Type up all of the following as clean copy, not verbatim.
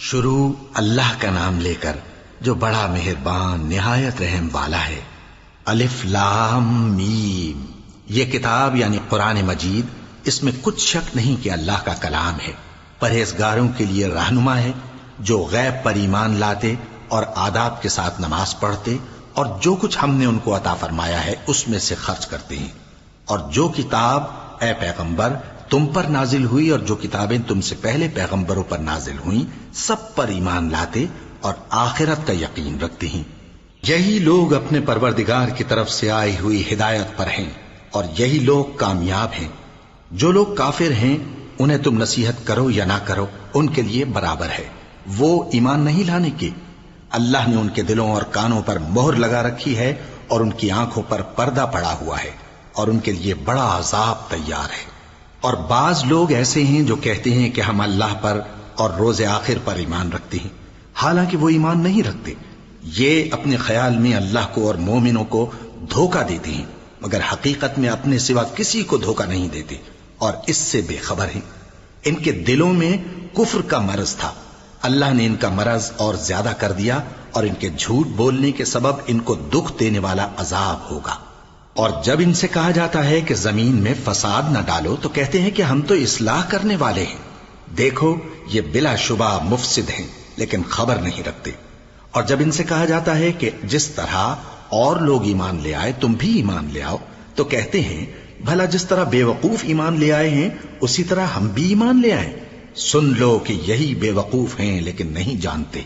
شروع اللہ کا نام لے کر جو بڑا مہربان نہایت رحم والا ہے۔ الف لام میم، یہ کتاب یعنی قرآن مجید، اس میں کچھ شک نہیں کہ اللہ کا کلام ہے، پرہیزگاروں کے لیے رہنما ہے، جو غیب پر ایمان لاتے اور آداب کے ساتھ نماز پڑھتے اور جو کچھ ہم نے ان کو عطا فرمایا ہے اس میں سے خرچ کرتے ہیں، اور جو کتاب اے پیغمبر تم پر نازل ہوئی اور جو کتابیں تم سے پہلے پیغمبروں پر نازل ہوئیں سب پر ایمان لاتے اور آخرت کا یقین رکھتے ہیں۔ یہی لوگ اپنے پروردگار کی طرف سے آئی ہوئی ہدایت پر ہیں اور یہی لوگ کامیاب ہیں۔ جو لوگ کافر ہیں انہیں تم نصیحت کرو یا نہ کرو ان کے لیے برابر ہے، وہ ایمان نہیں لانے کے۔ اللہ نے ان کے دلوں اور کانوں پر مہر لگا رکھی ہے اور ان کی آنکھوں پر پردہ پڑا ہوا ہے اور ان کے لیے بڑا عذاب تیار ہے۔ اور بعض لوگ ایسے ہیں جو کہتے ہیں کہ ہم اللہ پر اور روز آخر پر ایمان رکھتے ہیں، حالانکہ وہ ایمان نہیں رکھتے۔ یہ اپنے خیال میں اللہ کو اور مومنوں کو دھوکہ دیتے ہیں، مگر حقیقت میں اپنے سوا کسی کو دھوکہ نہیں دیتے اور اس سے بے خبر ہیں۔ ان کے دلوں میں کفر کا مرض تھا، اللہ نے ان کا مرض اور زیادہ کر دیا اور ان کے جھوٹ بولنے کے سبب ان کو دکھ دینے والا عذاب ہوگا۔ اور جب ان سے کہا جاتا ہے کہ زمین میں فساد نہ ڈالو تو کہتے ہیں کہ ہم تو اصلاح کرنے والے ہیں۔ دیکھو یہ بلا شبہ مفسد ہیں لیکن خبر نہیں رکھتے۔ اور جب ان سے کہا جاتا ہے کہ جس طرح اور لوگ ایمان لے آئے تم بھی ایمان لے آؤ تو کہتے ہیں بھلا جس طرح بے وقوف ایمان لے آئے ہیں اسی طرح ہم بھی ایمان لے آئیں۔ سن لو کہ یہی بے وقوف ہیں لیکن نہیں جانتے۔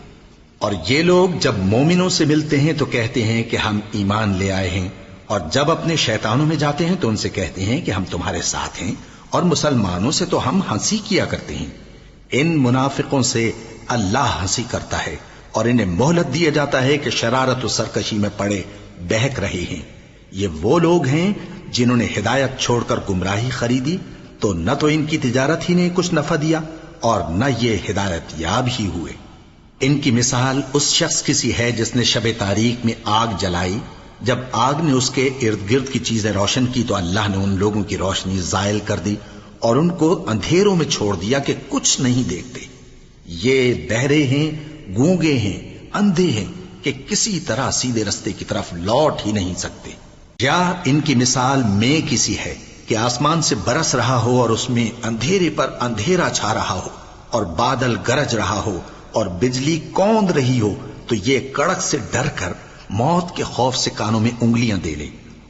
اور یہ لوگ جب مومنوں سے ملتے ہیں تو کہتے ہیں کہ ہم ایمان لے آئے ہیں، اور جب اپنے شیطانوں میں جاتے ہیں تو ان سے کہتے ہیں کہ ہم تمہارے ساتھ ہیں، اور مسلمانوں سے تو ہم ہنسی کیا کرتے ہیں۔ ان منافقوں سے اللہ ہنسی کرتا ہے اور انہیں مہلت دیا جاتا ہے کہ شرارت و سرکشی میں پڑے بہک رہے ہیں۔ یہ وہ لوگ ہیں جنہوں نے ہدایت چھوڑ کر گمراہی خریدی، تو نہ تو ان کی تجارت ہی نے کچھ نفع دیا اور نہ یہ ہدایت یاب ہی ہوئے۔ ان کی مثال اس شخص کی سی ہے جس نے شب تاریک میں آگ جلائی، جب آگ نے اس کے ارد گرد کی چیزیں روشن کی تو اللہ نے ان لوگوں کی روشنی زائل کر دی اور ان کو اندھیروں میں چھوڑ دیا کہ کچھ نہیں دیکھتے۔ یہ بہرے ہیں، گونگے ہیں، اندھے ہیں کہ کسی طرح سیدھے رستے کی طرف لوٹ ہی نہیں سکتے۔ یا ان کی مثال میں کسی ہے کہ آسمان سے برس رہا ہو اور اس میں اندھیرے پر اندھیرا چھا رہا ہو اور بادل گرج رہا ہو اور بجلی کوند رہی ہو تو یہ کڑک سے ڈر کر موت کے خوف سے کانوں میں انگلیاں دے لے۔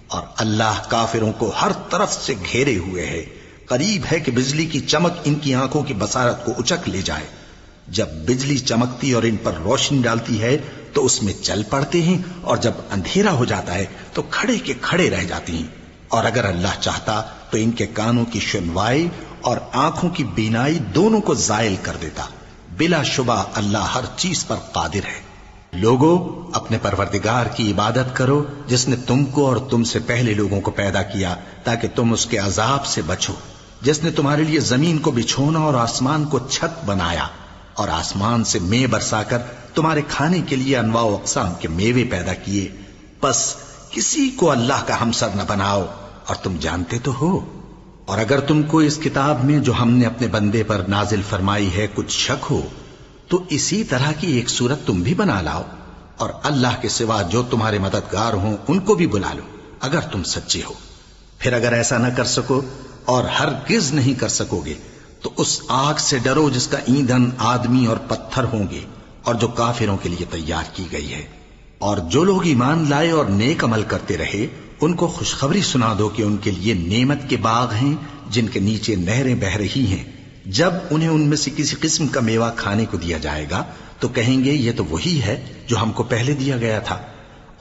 اور اللہ کافروں کو ہر طرف سے گھیرے ہوئے ہے، قریب ہے کہ بجلی کی چمک ان کی آنکھوں کی بصارت کو اچک لے جائے۔ جب بجلی چمکتی اور ان پر روشنی ڈالتی ہے تو اس میں چل پڑتے ہیں، اور جب اندھیرا ہو جاتا ہے تو کھڑے کے کھڑے رہ جاتے ہیں۔ اور اگر اللہ چاہتا تو ان کے کانوں کی سنوائی اور آنکھوں کی بینائی دونوں کو زائل کر دیتا۔ بلا شبہ اللہ ہر چیز پر قادر ہے۔ لوگوں اپنے پروردگار کی عبادت کرو جس نے تم کو اور تم سے پہلے لوگوں کو پیدا کیا تاکہ تم اس کے عذاب سے بچو، جس نے تمہارے لیے زمین کو بچھونا اور آسمان کو چھت بنایا اور آسمان سے مے برسا کر تمہارے کھانے کے لیے انواع و اقسام کے میوے پیدا کیے۔ پس کسی کو اللہ کا ہمسر نہ بناؤ، اور تم جانتے تو ہو۔ اور اگر تم کو اس کتاب میں جو ہم نے اپنے بندے پر نازل فرمائی ہے کچھ شک ہو تو اسی طرح کی ایک صورت تم بھی بنا لاؤ، اور اللہ کے سوا جو تمہارے مددگار ہوں ان کو بھی بلا لو اگر تم سچے ہو۔ پھر اگر ایسا نہ کر سکو اور ہرگز نہیں کر سکو گے تو اس آگ سے ڈرو جس کا ایندھن آدمی اور پتھر ہوں گے اور جو کافروں کے لیے تیار کی گئی ہے۔ اور جو لوگ ایمان لائے اور نیک عمل کرتے رہے ان کو خوشخبری سنا دو کہ ان کے لیے نعمت کے باغ ہیں جن کے نیچے نہریں بہہ رہی ہیں۔ جب انہیں ان میں سے کسی قسم کا میوہ کھانے کو دیا جائے گا تو کہیں گے یہ تو وہی ہے جو ہم کو پہلے دیا گیا تھا،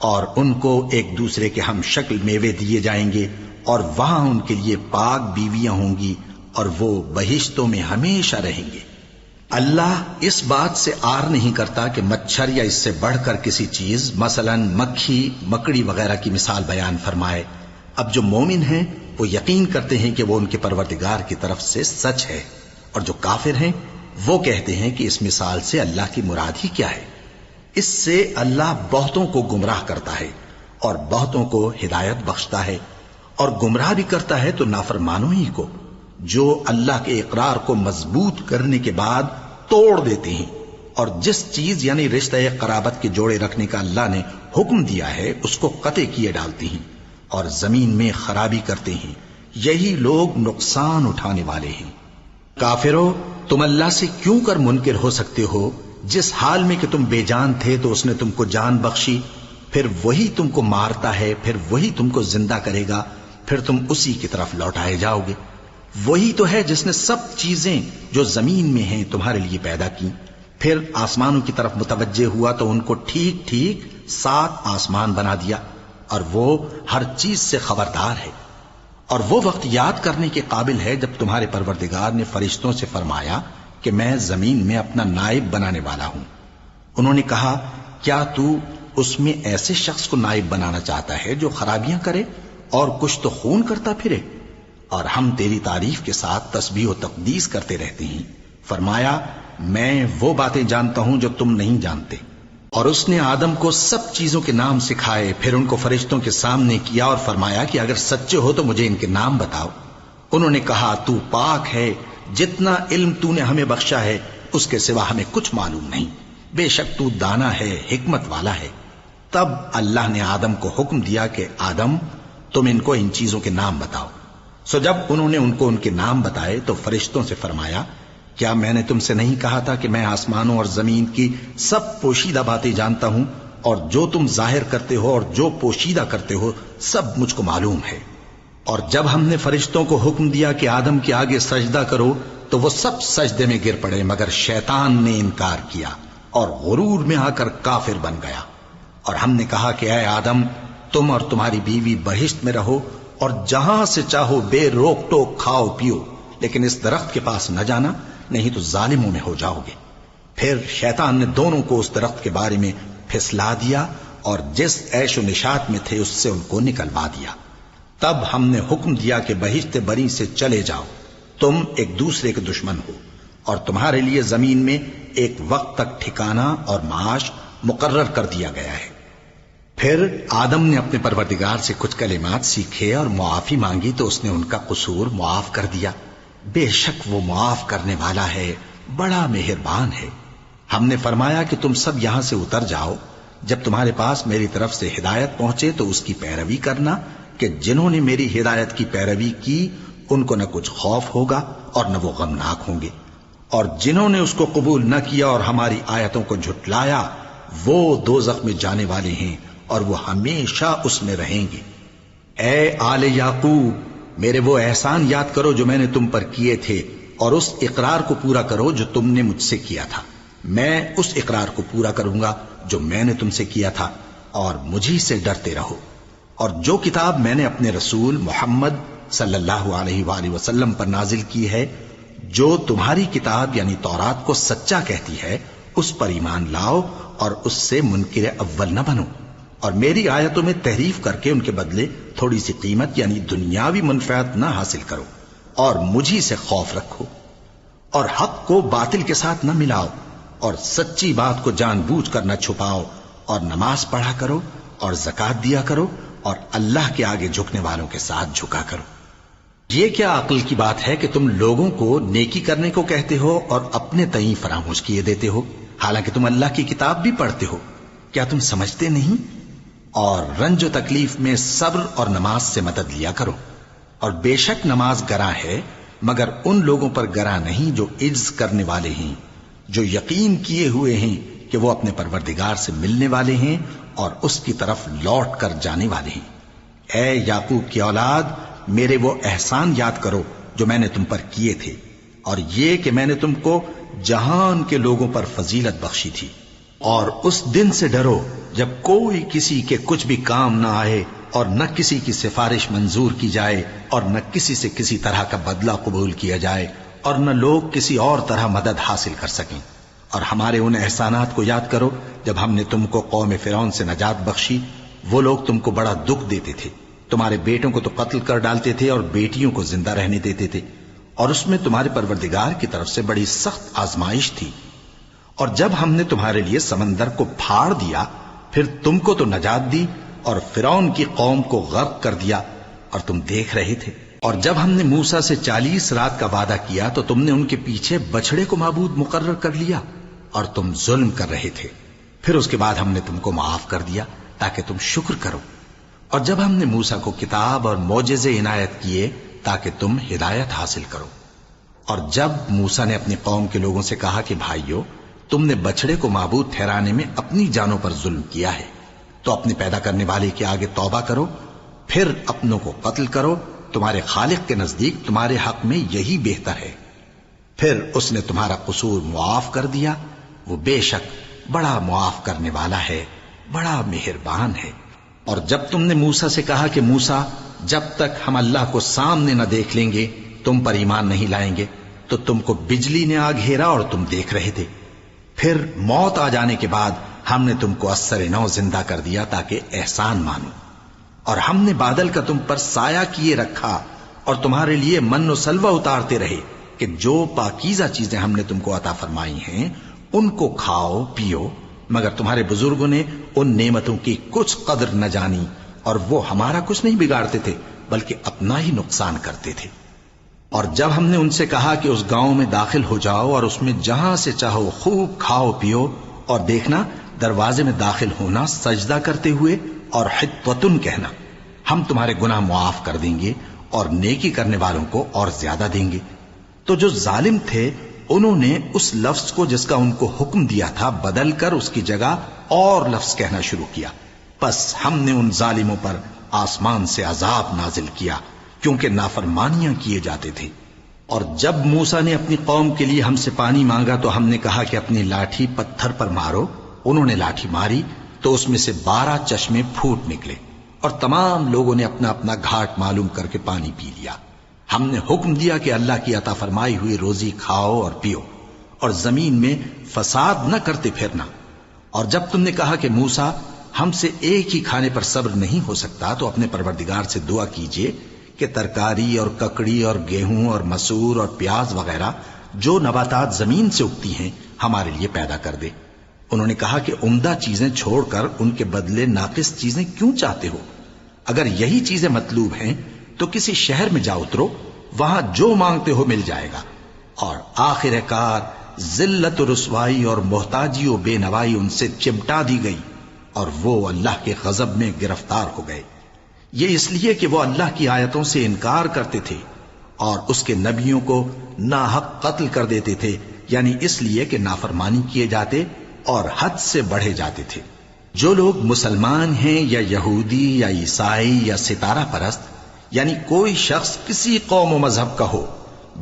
اور ان کو ایک دوسرے کے ہم شکل میوے دیے جائیں گے، اور وہاں ان کے لیے پاک بیویاں ہوں گی اور وہ بہشتوں میں ہمیشہ رہیں گے۔ اللہ اس بات سے آر نہیں کرتا کہ مچھر یا اس سے بڑھ کر کسی چیز مثلا مکھی مکڑی وغیرہ کی مثال بیان فرمائے۔ اب جو مومن ہیں وہ یقین کرتے ہیں کہ وہ ان کے پروردگار کی طرف سے سچ ہے، اور جو کافر ہیں وہ کہتے ہیں کہ اس مثال سے اللہ کی مراد ہی کیا ہے۔ اس سے اللہ بہتوں کو گمراہ کرتا ہے اور بہتوں کو ہدایت بخشتا ہے، اور گمراہ بھی کرتا ہے تو نافرمانوں ہی کو، جو اللہ کے اقرار کو مضبوط کرنے کے بعد توڑ دیتے ہیں اور جس چیز یعنی رشتہ قرابت کے جوڑے رکھنے کا اللہ نے حکم دیا ہے اس کو قطع کیے ڈالتی ہیں اور زمین میں خرابی کرتے ہیں، یہی لوگ نقصان اٹھانے والے ہیں۔ کافرو، تم اللہ سے کیوں کر منکر ہو سکتے ہو؟ جس حال میں کہ تم بے جان تھے تو اس نے تم کو جان بخشی، پھر وہی تم کو مارتا ہے، پھر وہی تم کو زندہ کرے گا، پھر تم اسی کی طرف لوٹائے جاؤ گے۔ وہی تو ہے جس نے سب چیزیں جو زمین میں ہیں تمہارے لیے پیدا کی، پھر آسمانوں کی طرف متوجہ ہوا تو ان کو ٹھیک ٹھیک 7 آسمان بنا دیا، اور وہ ہر چیز سے خبردار ہے۔ اور وہ وقت یاد کرنے کے قابل ہے جب تمہارے پروردگار نے فرشتوں سے فرمایا کہ میں زمین میں اپنا نائب بنانے والا ہوں۔ انہوں نے کہا، کیا تو اس میں ایسے شخص کو نائب بنانا چاہتا ہے جو خرابیاں کرے اور کچھ تو خون کرتا پھرے؟ اور ہم تیری تعریف کے ساتھ تسبیح و تقدیس کرتے رہتے ہیں۔ فرمایا، میں وہ باتیں جانتا ہوں جو تم نہیں جانتے۔ اور اس نے آدم کو سب چیزوں کے نام سکھائے، پھر ان کو فرشتوں کے سامنے کیا اور فرمایا کہ اگر سچے ہو تو مجھے ان کے نام بتاؤ۔ انہوں نے کہا، تو پاک ہے، جتنا علم تو نے ہمیں بخشا ہے اس کے سوا ہمیں کچھ معلوم نہیں، بے شک تو دانا ہے، حکمت والا ہے۔ تب اللہ نے آدم کو حکم دیا کہ آدم، تم ان کو ان چیزوں کے نام بتاؤ۔ سو جب انہوں نے ان کو ان کے نام بتائے تو فرشتوں سے فرمایا، کیا میں نے تم سے نہیں کہا تھا کہ میں آسمانوں اور زمین کی سب پوشیدہ باتیں جانتا ہوں، اور جو تم ظاہر کرتے ہو اور جو پوشیدہ کرتے ہو سب مجھ کو معلوم ہے۔ اور جب ہم نے فرشتوں کو حکم دیا کہ آدم کے آگے سجدہ کرو تو وہ سب سجدے میں گر پڑے، مگر شیطان نے انکار کیا اور غرور میں آ کر کافر بن گیا۔ اور ہم نے کہا کہ اے آدم، تم اور تمہاری بیوی بہشت میں رہو اور جہاں سے چاہو بے روک ٹوک کھاؤ پیو، لیکن اس درخت کے پاس نہ جانا، نہیں تو ظالموں میں ہو جاؤ گے۔ پھر شیطان نے دونوں کو اس درخت کے بارے میں پھسلا دیا اور جس عیش و نشاط میں تھے اس سے ان کو نکلوا دیا۔ تب ہم نے حکم دیا کہ بہشت بری سے چلے جاؤ، تم ایک دوسرے کے دشمن ہو، اور تمہارے لیے زمین میں ایک وقت تک ٹھکانہ اور معاش مقرر کر دیا گیا ہے۔ پھر آدم نے اپنے پروردگار سے کچھ کلمات سیکھے اور معافی مانگی تو اس نے ان کا قصور معاف کر دیا۔ بے شک وہ معاف کرنے والا ہے، بڑا مہربان ہے۔ ہم نے فرمایا کہ تم سب یہاں سے اتر جاؤ، جب تمہارے پاس میری طرف سے ہدایت پہنچے تو اس کی پیروی کرنا، کہ جنہوں نے میری ہدایت کی پیروی کی ان کو نہ کچھ خوف ہوگا اور نہ وہ غمناک ہوں گے، اور جنہوں نے اس کو قبول نہ کیا اور ہماری آیتوں کو جھٹلایا وہ دوزخ میں جانے والے ہیں اور وہ ہمیشہ اس میں رہیں گے۔ اے آل یعقوب، میرے وہ احسان یاد کرو جو میں نے تم پر کیے تھے، اور اس اقرار کو پورا کرو جو تم نے مجھ سے کیا تھا۔ میں اس اقرار کو پورا کروں گا جو میں نے تم سے کیا تھا، اور مجھی سے ڈرتے رہو۔ اور جو کتاب میں نے اپنے رسول محمد صلی اللہ علیہ وآلہ وسلم پر نازل کی ہے، جو تمہاری کتاب یعنی تورات کو سچا کہتی ہے، اس پر ایمان لاؤ اور اس سے منکر اول نہ بنو، اور میری آیتوں میں تحریف کر کے ان کے بدلے تھوڑی سی قیمت یعنی دنیاوی منفعت نہ حاصل کرو، اور مجھی سے خوف رکھو، اور حق کو باطل کے ساتھ نہ ملاؤ، اور سچی بات کو جان بوجھ کر نہ چھپاؤ، اور نماز پڑھا کرو اور زکوٰۃ دیا کرو، اور اللہ کے آگے جھکنے والوں کے ساتھ جھکا کرو۔ یہ کیا عقل کی بات ہے کہ تم لوگوں کو نیکی کرنے کو کہتے ہو اور اپنے تئیں فراموش کیے دیتے ہو، حالانکہ تم اللہ کی کتاب بھی پڑھتے ہو؟ کیا تم سمجھتے نہیں؟ اور رنج و تکلیف میں صبر اور نماز سے مدد لیا کرو، اور بے شک نماز گراں ہے، مگر ان لوگوں پر گراں نہیں جو عجز کرنے والے ہیں، جو یقین کیے ہوئے ہیں کہ وہ اپنے پروردگار سے ملنے والے ہیں اور اس کی طرف لوٹ کر جانے والے ہیں۔ اے یعقوب کی اولاد، میرے وہ احسان یاد کرو جو میں نے تم پر کیے تھے، اور یہ کہ میں نے تم کو جہان کے لوگوں پر فضیلت بخشی تھی۔ اور اس دن سے ڈرو جب کوئی کسی کے کچھ بھی کام نہ آئے، اور نہ کسی کی سفارش منظور کی جائے، اور نہ کسی سے کسی طرح کا بدلہ قبول کیا جائے، اور نہ لوگ کسی اور طرح مدد حاصل کر سکیں۔ اور ہمارے ان احسانات کو یاد کرو جب ہم نے تم کو قوم فرعون سے نجات بخشی۔ وہ لوگ تم کو بڑا دکھ دیتے تھے، تمہارے بیٹوں کو تو قتل کر ڈالتے تھے اور بیٹیوں کو زندہ رہنے دیتے تھے، اور اس میں تمہارے پروردگار کی طرف سے بڑی سخت آزمائش تھی۔ اور جب ہم نے تمہارے لیے سمندر کو پھاڑ دیا، پھر تم کو تو نجات دی اور فرعون کی قوم کو غرق کر دیا، اور تم دیکھ رہے تھے۔ اور جب ہم نے موسیٰ سے 40 رات کا وعدہ کیا تو تم نے ان کے پیچھے بچڑے کو معبود مقرر کر لیا، اور تم ظلم کر رہے تھے، پھر اس کے بعد ہم نے تم کو معاف کر دیا تاکہ تم شکر کرو۔ اور جب ہم نے موسیٰ کو کتاب اور معجزے عنایت کیے تاکہ تم ہدایت حاصل کرو۔ اور جب موسیٰ نے اپنی قوم کے لوگوں سے کہا کہ بھائیو، تم نے بچڑے کو معبود ٹھہرانے میں اپنی جانوں پر ظلم کیا ہے، تو اپنے پیدا کرنے والے کے آگے توبہ کرو، پھر اپنوں کو قتل کرو، تمہارے خالق کے نزدیک تمہارے حق میں یہی بہتر ہے۔ پھر اس نے تمہارا قصور معاف کر دیا، وہ بے شک بڑا معاف کرنے والا ہے، بڑا مہربان ہے۔ اور جب تم نے موسیٰ سے کہا کہ موسیٰ، جب تک ہم اللہ کو سامنے نہ دیکھ لیں گے تم پر ایمان نہیں لائیں گے، تو تم کو بجلی نے آ گھیرا اور تم دیکھ رہے تھے، پھر موت آ جانے کے بعد ہم نے تم کو اثر نو زندہ کر دیا تاکہ احسان مانو۔ اور ہم نے بادل کا تم پر سایہ کیے رکھا اور تمہارے لیے من و سلوہ اتارتے رہے کہ جو پاکیزہ چیزیں ہم نے تم کو عطا فرمائی ہیں ان کو کھاؤ پیو، مگر تمہارے بزرگوں نے ان نعمتوں کی کچھ قدر نہ جانی، اور وہ ہمارا کچھ نہیں بگاڑتے تھے بلکہ اپنا ہی نقصان کرتے تھے۔ اور جب ہم نے ان سے کہا کہ اس گاؤں میں داخل ہو جاؤ اور اس میں جہاں سے چاہو خوب کھاؤ پیو، اور دیکھنا دروازے میں داخل ہونا سجدہ کرتے ہوئے اور حطوتن کہنا، ہم تمہارے گناہ معاف کر دیں گے اور نیکی کرنے والوں کو اور زیادہ دیں گے۔ تو جو ظالم تھے انہوں نے اس لفظ کو جس کا ان کو حکم دیا تھا بدل کر اس کی جگہ اور لفظ کہنا شروع کیا، پس ہم نے ان ظالموں پر آسمان سے عذاب نازل کیا کیونکہ نافرمانیاں کیے جاتے تھے۔ اور جب موسیٰ نے اپنی قوم کے لیے ہم سے پانی مانگا تو ہم نے کہا کہ اپنی لاٹھی پتھر پر مارو، انہوں نے لاٹھی ماری تو اس میں سے 12 چشمے پھوٹ نکلے، اور تمام لوگوں نے اپنا اپنا گھاٹ معلوم کر کے پانی پی لیا۔ ہم نے حکم دیا کہ اللہ کی عطا فرمائی ہوئی روزی کھاؤ اور پیو، اور زمین میں فساد نہ کرتے پھرنا۔ اور جب تم نے کہا کہ موسیٰ، ہم سے ایک ہی کھانے پر صبر نہیں ہو سکتا، تو اپنے پروردگار سے دعا کیجئے کہ ترکاری اور ککڑی اور گیہوں اور مسور اور پیاز وغیرہ جو نباتات زمین سے اگتی ہیں ہمارے لیے پیدا کر دے۔ انہوں نے کہا کہ عمدہ چیزیں چھوڑ کر ان کے بدلے ناقص چیزیں کیوں چاہتے ہو؟ اگر یہی چیزیں مطلوب ہیں تو کسی شہر میں جا اترو، وہاں جو مانگتے ہو مل جائے گا۔ اور آخر کار ذلت و رسوائی اور محتاجی و بے نوائی ان سے چمٹا دی گئی، اور وہ اللہ کے غضب میں گرفتار ہو گئے۔ یہ اس لیے کہ وہ اللہ کی آیتوں سے انکار کرتے تھے اور اس کے نبیوں کو ناحق قتل کر دیتے تھے، یعنی اس لیے کہ نافرمانی کیے جاتے اور حد سے بڑھے جاتے تھے۔ جو لوگ مسلمان ہیں یا یہودی یا عیسائی یا ستارہ پرست، یعنی کوئی شخص کسی قوم و مذہب کا ہو،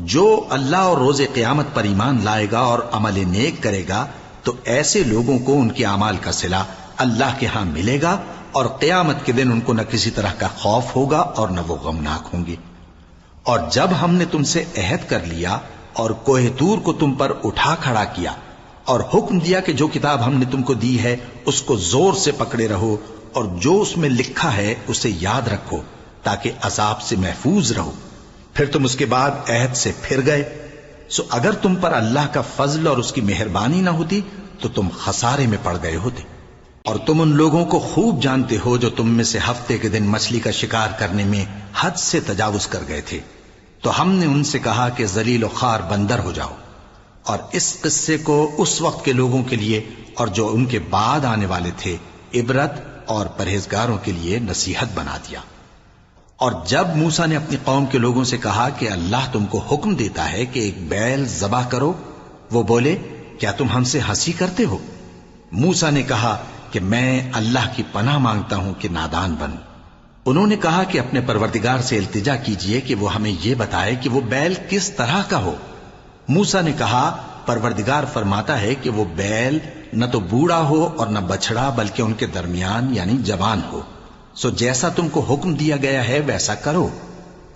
جو اللہ اور روز قیامت پر ایمان لائے گا اور عمل نیک کرے گا، تو ایسے لوگوں کو ان کے اعمال کا صلہ اللہ کے ہاں ملے گا، اور قیامت کے دن ان کو نہ کسی طرح کا خوف ہوگا اور نہ وہ غمناک ہوں گے۔ اور جب ہم نے تم سے عہد کر لیا اور کوہ طور کو تم پر اٹھا کھڑا کیا اور حکم دیا کہ جو کتاب ہم نے تم کو دی ہے اس کو زور سے پکڑے رہو، اور جو اس میں لکھا ہے اسے یاد رکھو تاکہ عذاب سے محفوظ رہو، پھر تم اس کے بعد عہد سے پھر گئے، سو اگر تم پر اللہ کا فضل اور اس کی مہربانی نہ ہوتی تو تم خسارے میں پڑ گئے ہوتے۔ اور تم ان لوگوں کو خوب جانتے ہو جو تم میں سے ہفتے کے دن مچھلی کا شکار کرنے میں حد سے تجاوز کر گئے تھے، تو ہم نے ان سے کہا کہ ذلیل و خوار بندر ہو جاؤ، اور اس قصے کو اس وقت کے لوگوں کے لیے اور جو ان کے بعد آنے والے تھے عبرت اور پرہیزگاروں کے لیے نصیحت بنا دیا۔ اور جب موسیٰ نے اپنی قوم کے لوگوں سے کہا کہ اللہ تم کو حکم دیتا ہے کہ ایک بیل ذبح کرو، وہ بولے کیا تم ہم سے ہنسی کرتے ہو؟ موسیٰ نے کہا کہ میں اللہ کی پناہ مانگتا ہوں کہ نادان بنوں۔ انہوں نے کہا کہ اپنے پروردگار سے التجا کیجئے کہ وہ ہمیں یہ بتائے کہ وہ بیل کس طرح کا ہو۔ موسیٰ نے کہا پروردگار فرماتا ہے کہ وہ بیل نہ تو بوڑھا ہو اور نہ بچڑا بلکہ ان کے درمیان یعنی جوان ہو، سو جیسا تم کو حکم دیا گیا ہے ویسا کرو۔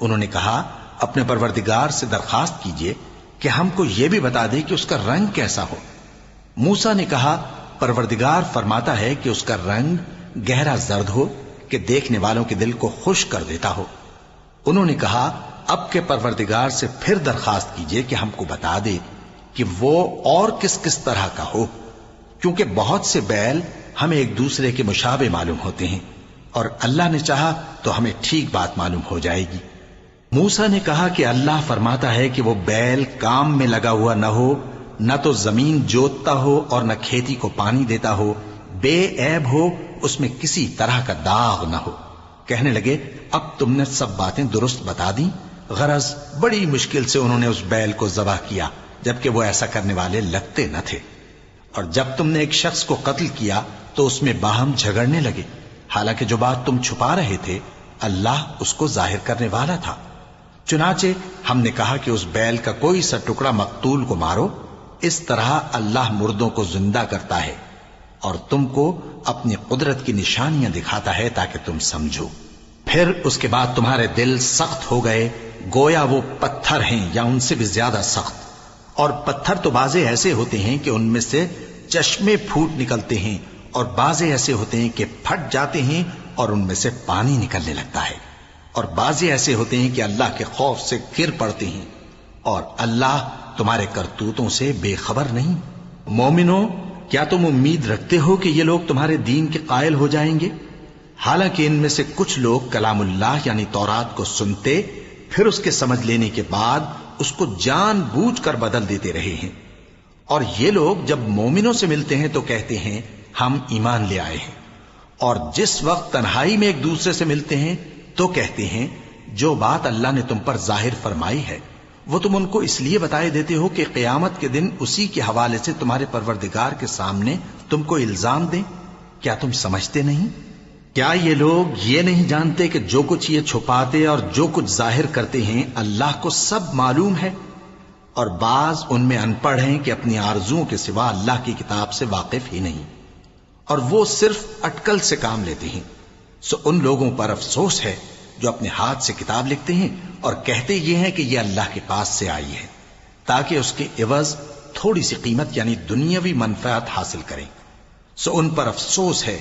انہوں نے کہا اپنے پروردگار سے درخواست کیجئے کہ ہم کو یہ بھی بتا دے کہ اس کا رنگ کیسا ہو۔ موسیٰ نے کہا پروردگار فرماتا ہے کہ اس کا رنگ گہرا زرد ہو کہ دیکھنے والوں کے دل کو خوش کر دیتا ہو۔ انہوں نے کہا اب کے پروردگار سے پھر درخواست کیجئے کہ ہم کو بتا دے کہ وہ اور کس کس طرح کا ہو، کیونکہ بہت سے بیل ہمیں ایک دوسرے کے مشابہ معلوم ہوتے ہیں، اور اللہ نے چاہا تو ہمیں ٹھیک بات معلوم ہو جائے گی۔ موسیٰ نے کہا کہ اللہ فرماتا ہے کہ وہ بیل کام میں لگا ہوا نہ ہو نہ تو زمین جوتتا ہو اور نہ کھیتی کو پانی دیتا ہو، بے عیب ہو، اس میں کسی طرح کا داغ نہ ہو۔ کہنے لگے اب تم نے سب باتیں درست بتا دی۔ غرض بڑی مشکل سے انہوں نے اس بیل کو ذبح کیا، جبکہ وہ ایسا کرنے والے لگتے نہ تھے۔ اور جب تم نے ایک شخص کو قتل کیا تو اس میں باہم جھگڑنے لگے، حالانکہ جو بات تم چھپا رہے تھے اللہ اس کو ظاہر کرنے والا تھا۔ چنانچہ ہم نے کہا کہ اس بیل کا کوئی سا ٹکڑا مقتول کو مارو، اس طرح اللہ مردوں کو زندہ کرتا ہے اور تم کو اپنی قدرت کی نشانیاں دکھاتا ہے تاکہ تم سمجھو۔ پھر اس کے بعد تمہارے دل سخت ہو گئے، گویا وہ پتھر ہیں یا ان سے بھی زیادہ سخت۔ اور پتھر تو بعضے ایسے ہوتے ہیں کہ ان میں سے چشمے پھوٹ نکلتے ہیں، اور بعضے ایسے ہوتے ہیں کہ پھٹ جاتے ہیں اور ان میں سے پانی نکلنے لگتا ہے، اور بعضے ایسے ہوتے ہیں کہ اللہ کے خوف سے گر پڑتے ہیں، اور اللہ تمہارے کرتوتوں سے بے خبر نہیں۔ مومنو، کیا تم امید رکھتے ہو کہ یہ لوگ تمہارے دین کے قائل ہو جائیں گے؟ حالانکہ ان میں سے کچھ لوگ کلام اللہ یعنی تورات کو سنتے، پھر اس کے سمجھ لینے کے بعد اس کو جان بوجھ کر بدل دیتے رہے ہیں۔ اور یہ لوگ جب مومنوں سے ملتے ہیں تو کہتے ہیں ہم ایمان لے آئے ہیں، اور جس وقت تنہائی میں ایک دوسرے سے ملتے ہیں تو کہتے ہیں جو بات اللہ نے تم پر ظاہر فرمائی ہے وہ تم ان کو اس لیے بتائے دیتے ہو کہ قیامت کے دن اسی کے حوالے سے تمہارے پروردگار کے سامنے تم کو الزام دیں۔ کیا تم سمجھتے نہیں؟ کیا یہ لوگ یہ نہیں جانتے کہ جو کچھ یہ چھپاتے اور جو کچھ ظاہر کرتے ہیں اللہ کو سب معلوم ہے؟ اور بعض ان میں ان پڑھ ہیں کہ اپنی آرزوؤں کے سوا اللہ کی کتاب سے واقف ہی نہیں، اور وہ صرف اٹکل سے کام لیتے ہیں۔ سو ان لوگوں پر افسوس ہے جو اپنے ہاتھ سے کتاب لکھتے ہیں اور کہتے یہ ہیں کہ یہ اللہ کے پاس سے آئی ہے، تاکہ اس کے عوض تھوڑی سی قیمت یعنی دنیاوی منفعت حاصل کریں۔ سو ان پر افسوس ہے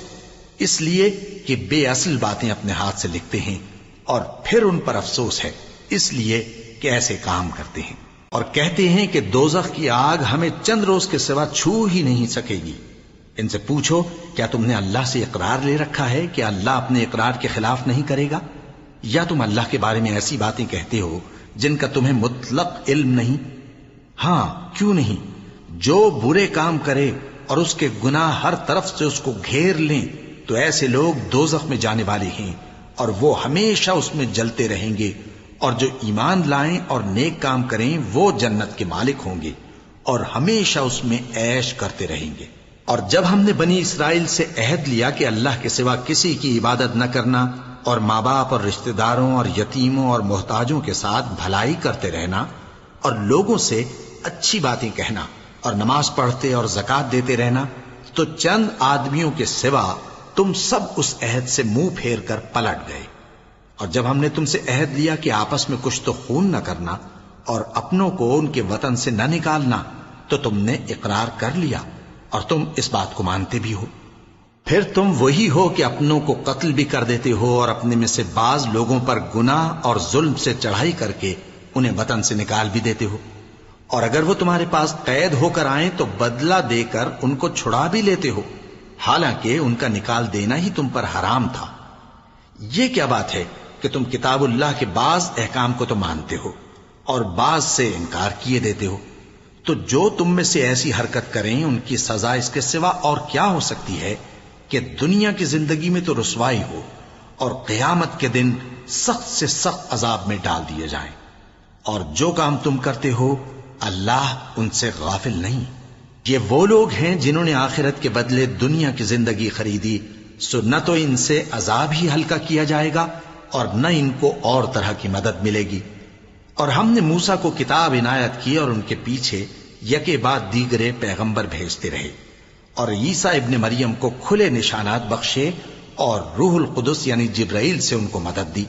اس لیے کہ بے اصل باتیں اپنے ہاتھ سے لکھتے ہیں، اور پھر ان پر افسوس ہے اس لیے کہ ایسے کام کرتے ہیں، اور کہتے ہیں کہ دوزخ کی آگ ہمیں چند روز کے سوا چھو ہی نہیں سکے گی۔ ان سے پوچھو کیا تم نے اللہ سے اقرار لے رکھا ہے کہ اللہ اپنے اقرار کے خلاف نہیں کرے گا؟ یا تم اللہ کے بارے میں ایسی باتیں کہتے ہو جن کا تمہیں مطلق علم نہیں؟ ہاں کیوں نہیں، جو برے کام کرے اور اس کے گناہ ہر طرف سے اس کو گھیر لیں تو ایسے لوگ دوزخ میں جانے والے ہیں، اور وہ ہمیشہ اس میں جلتے رہیں گے، اور جو ایمان لائیں اور نیک کام کریں وہ جنت کے مالک ہوں گے اور ہمیشہ اس میں عیش کرتے رہیں گے۔ اور جب ہم نے بنی اسرائیل سے عہد لیا کہ اللہ کے سوا کسی کی عبادت نہ کرنا، اور ماں باپ اور رشتہ داروں اور یتیموں اور محتاجوں کے ساتھ بھلائی کرتے رہنا، اور لوگوں سے اچھی باتیں کہنا، اور نماز پڑھتے اور زکوٰۃ دیتے رہنا، تو چند آدمیوں کے سوا تم سب اس عہد سے منہ پھیر کر پلٹ گئے۔ اور جب ہم نے تم سے عہد لیا کہ آپس میں کچھ تو خون نہ کرنا اور اپنوں کو ان کے وطن سے نہ نکالنا، تو تم نے اقرار کر لیا اور تم اس بات کو مانتے بھی ہو۔ پھر تم وہی ہو کہ اپنوں کو قتل بھی کر دیتے ہو، اور اپنے میں سے بعض لوگوں پر گناہ اور ظلم سے چڑھائی کر کے انہیں وطن سے نکال بھی دیتے ہو، اور اگر وہ تمہارے پاس قید ہو کر آئیں تو بدلہ دے کر ان کو چھڑا بھی لیتے ہو، حالانکہ ان کا نکال دینا ہی تم پر حرام تھا۔ یہ کیا بات ہے کہ تم کتاب اللہ کے بعض احکام کو تو مانتے ہو اور بعض سے انکار کیے دیتے ہو؟ تو جو تم میں سے ایسی حرکت کریں ان کی سزا اس کے سوا اور کیا ہو سکتی ہے کہ دنیا کی زندگی میں تو رسوائی ہو اور قیامت کے دن سخت سے سخت عذاب میں ڈال دیے جائیں۔ اور جو کام تم کرتے ہو اللہ ان سے غافل نہیں۔ یہ وہ لوگ ہیں جنہوں نے آخرت کے بدلے دنیا کی زندگی خریدی، سو نہ تو ان سے عذاب ہی ہلکا کیا جائے گا اور نہ ان کو اور طرح کی مدد ملے گی۔ اور ہم نے موسیٰ کو کتاب عنایت کی اور ان کے پیچھے یکے بعد دیگرے پیغمبر بھیجتے رہے، اور عیسیٰ ابن مریم کو کھلے نشانات بخشے اور روح القدس یعنی جبرائیل سے ان کو مدد دی۔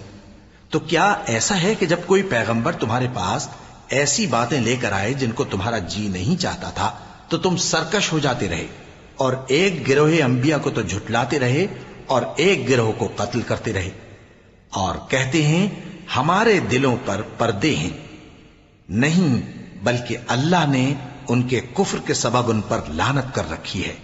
تو کیا ایسا ہے کہ جب کوئی پیغمبر تمہارے پاس ایسی باتیں لے کر آئے جن کو تمہارا جی نہیں چاہتا تھا تو تم سرکش ہو جاتے رہے، اور ایک گروہ انبیاء کو تو جھٹلاتے رہے اور ایک گروہ کو قتل کرتے رہے، اور کہتے ہیں ہمارے دلوں پر پردے ہیں؟ نہیں، بلکہ اللہ نے ان کے کفر کے سبب ان پر لعنت کر رکھی ہے،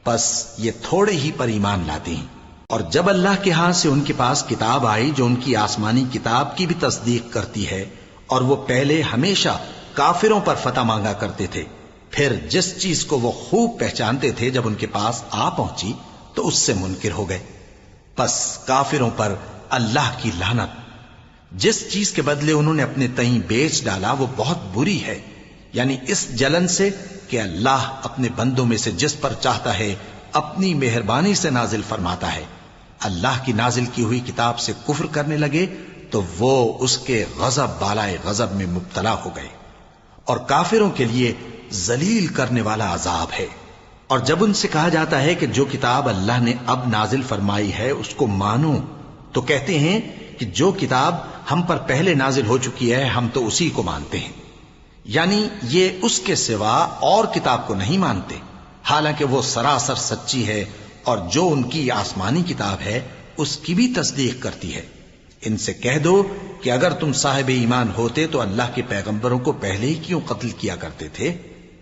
بس یہ تھوڑے ہی پر ایمان لاتے ہیں۔ اور جب اللہ کے ہاں سے ان کے پاس کتاب آئی جو ان کی آسمانی کتاب کی بھی تصدیق کرتی ہے، اور وہ پہلے ہمیشہ کافروں پر فتح مانگا کرتے تھے، پھر جس چیز کو وہ خوب پہچانتے تھے جب ان کے پاس آ پہنچی تو اس سے منکر ہو گئے. پس کافروں پر اللہ کی لعنت. جس چیز کے بدلے انہوں نے اپنے تئیں بیچ ڈالا وہ بہت بری ہے، یعنی اس جلن سے کہ اللہ اپنے بندوں میں سے جس پر چاہتا ہے اپنی مہربانی سے نازل فرماتا ہے. اللہ کی نازل کی ہوئی کتاب سے کفر کرنے لگے تو وہ اس کے غضب بالائے غضب میں مبتلا ہو گئے، اور کافروں کے لیے ذلیل کرنے والا عذاب ہے. اور جب ان سے کہا جاتا ہے کہ جو کتاب اللہ نے اب نازل فرمائی ہے اس کو مانو، تو کہتے ہیں کہ جو کتاب ہم پر پہلے نازل ہو چکی ہے ہم تو اسی کو مانتے ہیں. یعنی یہ اس کے سوا اور کتاب کو نہیں مانتے، حالانکہ وہ سراسر سچی ہے، اور جو ان کی آسمانی کتاب ہے اس کی بھی تصدیق کرتی ہے. ان سے کہہ دو کہ اگر تم صاحب ایمان ہوتے تو اللہ کے پیغمبروں کو پہلے ہی کیوں قتل کیا کرتے تھے؟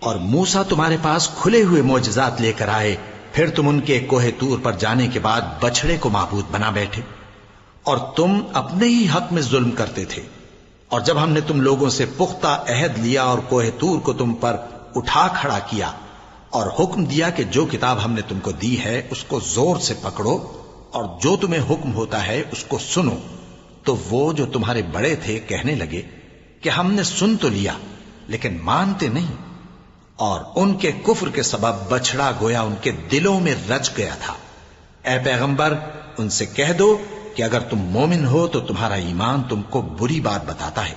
اور موسیٰ تمہارے پاس کھلے ہوئے معجزات لے کر آئے، پھر تم ان کے کوہ طور پر جانے کے بعد بچڑے کو معبود بنا بیٹھے، اور تم اپنے ہی حق میں ظلم کرتے تھے. اور جب ہم نے تم لوگوں سے پختہ عہد لیا اور کوہ طور کو تم پر اٹھا کھڑا کیا اور حکم دیا کہ جو کتاب ہم نے تم کو دی ہے اس کو زور سے پکڑو اور جو تمہیں حکم ہوتا ہے اس کو سنو، تو وہ جو تمہارے بڑے تھے کہنے لگے کہ ہم نے سن تو لیا لیکن مانتے نہیں، اور ان کے کفر کے سبب بچڑا گویا ان کے دلوں میں رچ گیا تھا. اے پیغمبر ان سے کہہ دو کہ اگر تم مومن ہو تو تمہارا ایمان تم کو بری بات بتاتا ہے.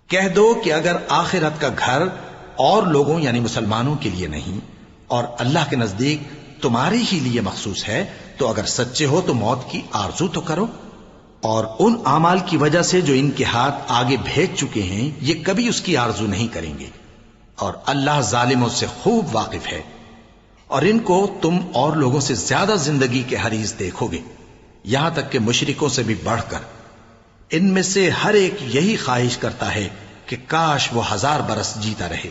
کہہ دو کہ اگر آخرت کا گھر اور لوگوں یعنی مسلمانوں کے لیے نہیں اور اللہ کے نزدیک تمہارے ہی لیے مخصوص ہے تو اگر سچے ہو تو موت کی آرزو تو کرو. اور ان اعمال کی وجہ سے جو ان کے ہاتھ آگے بھیج چکے ہیں یہ کبھی اس کی آرزو نہیں کریں گے، اور اللہ ظالموں سے خوب واقف ہے. اور ان کو تم اور لوگوں سے زیادہ زندگی کے حریص دیکھو گے، یہاں تک کہ مشرکوں سے بھی بڑھ کر. ان میں سے ہر ایک یہی خواہش کرتا ہے کہ کاش وہ 1000 برس جیتا رہے،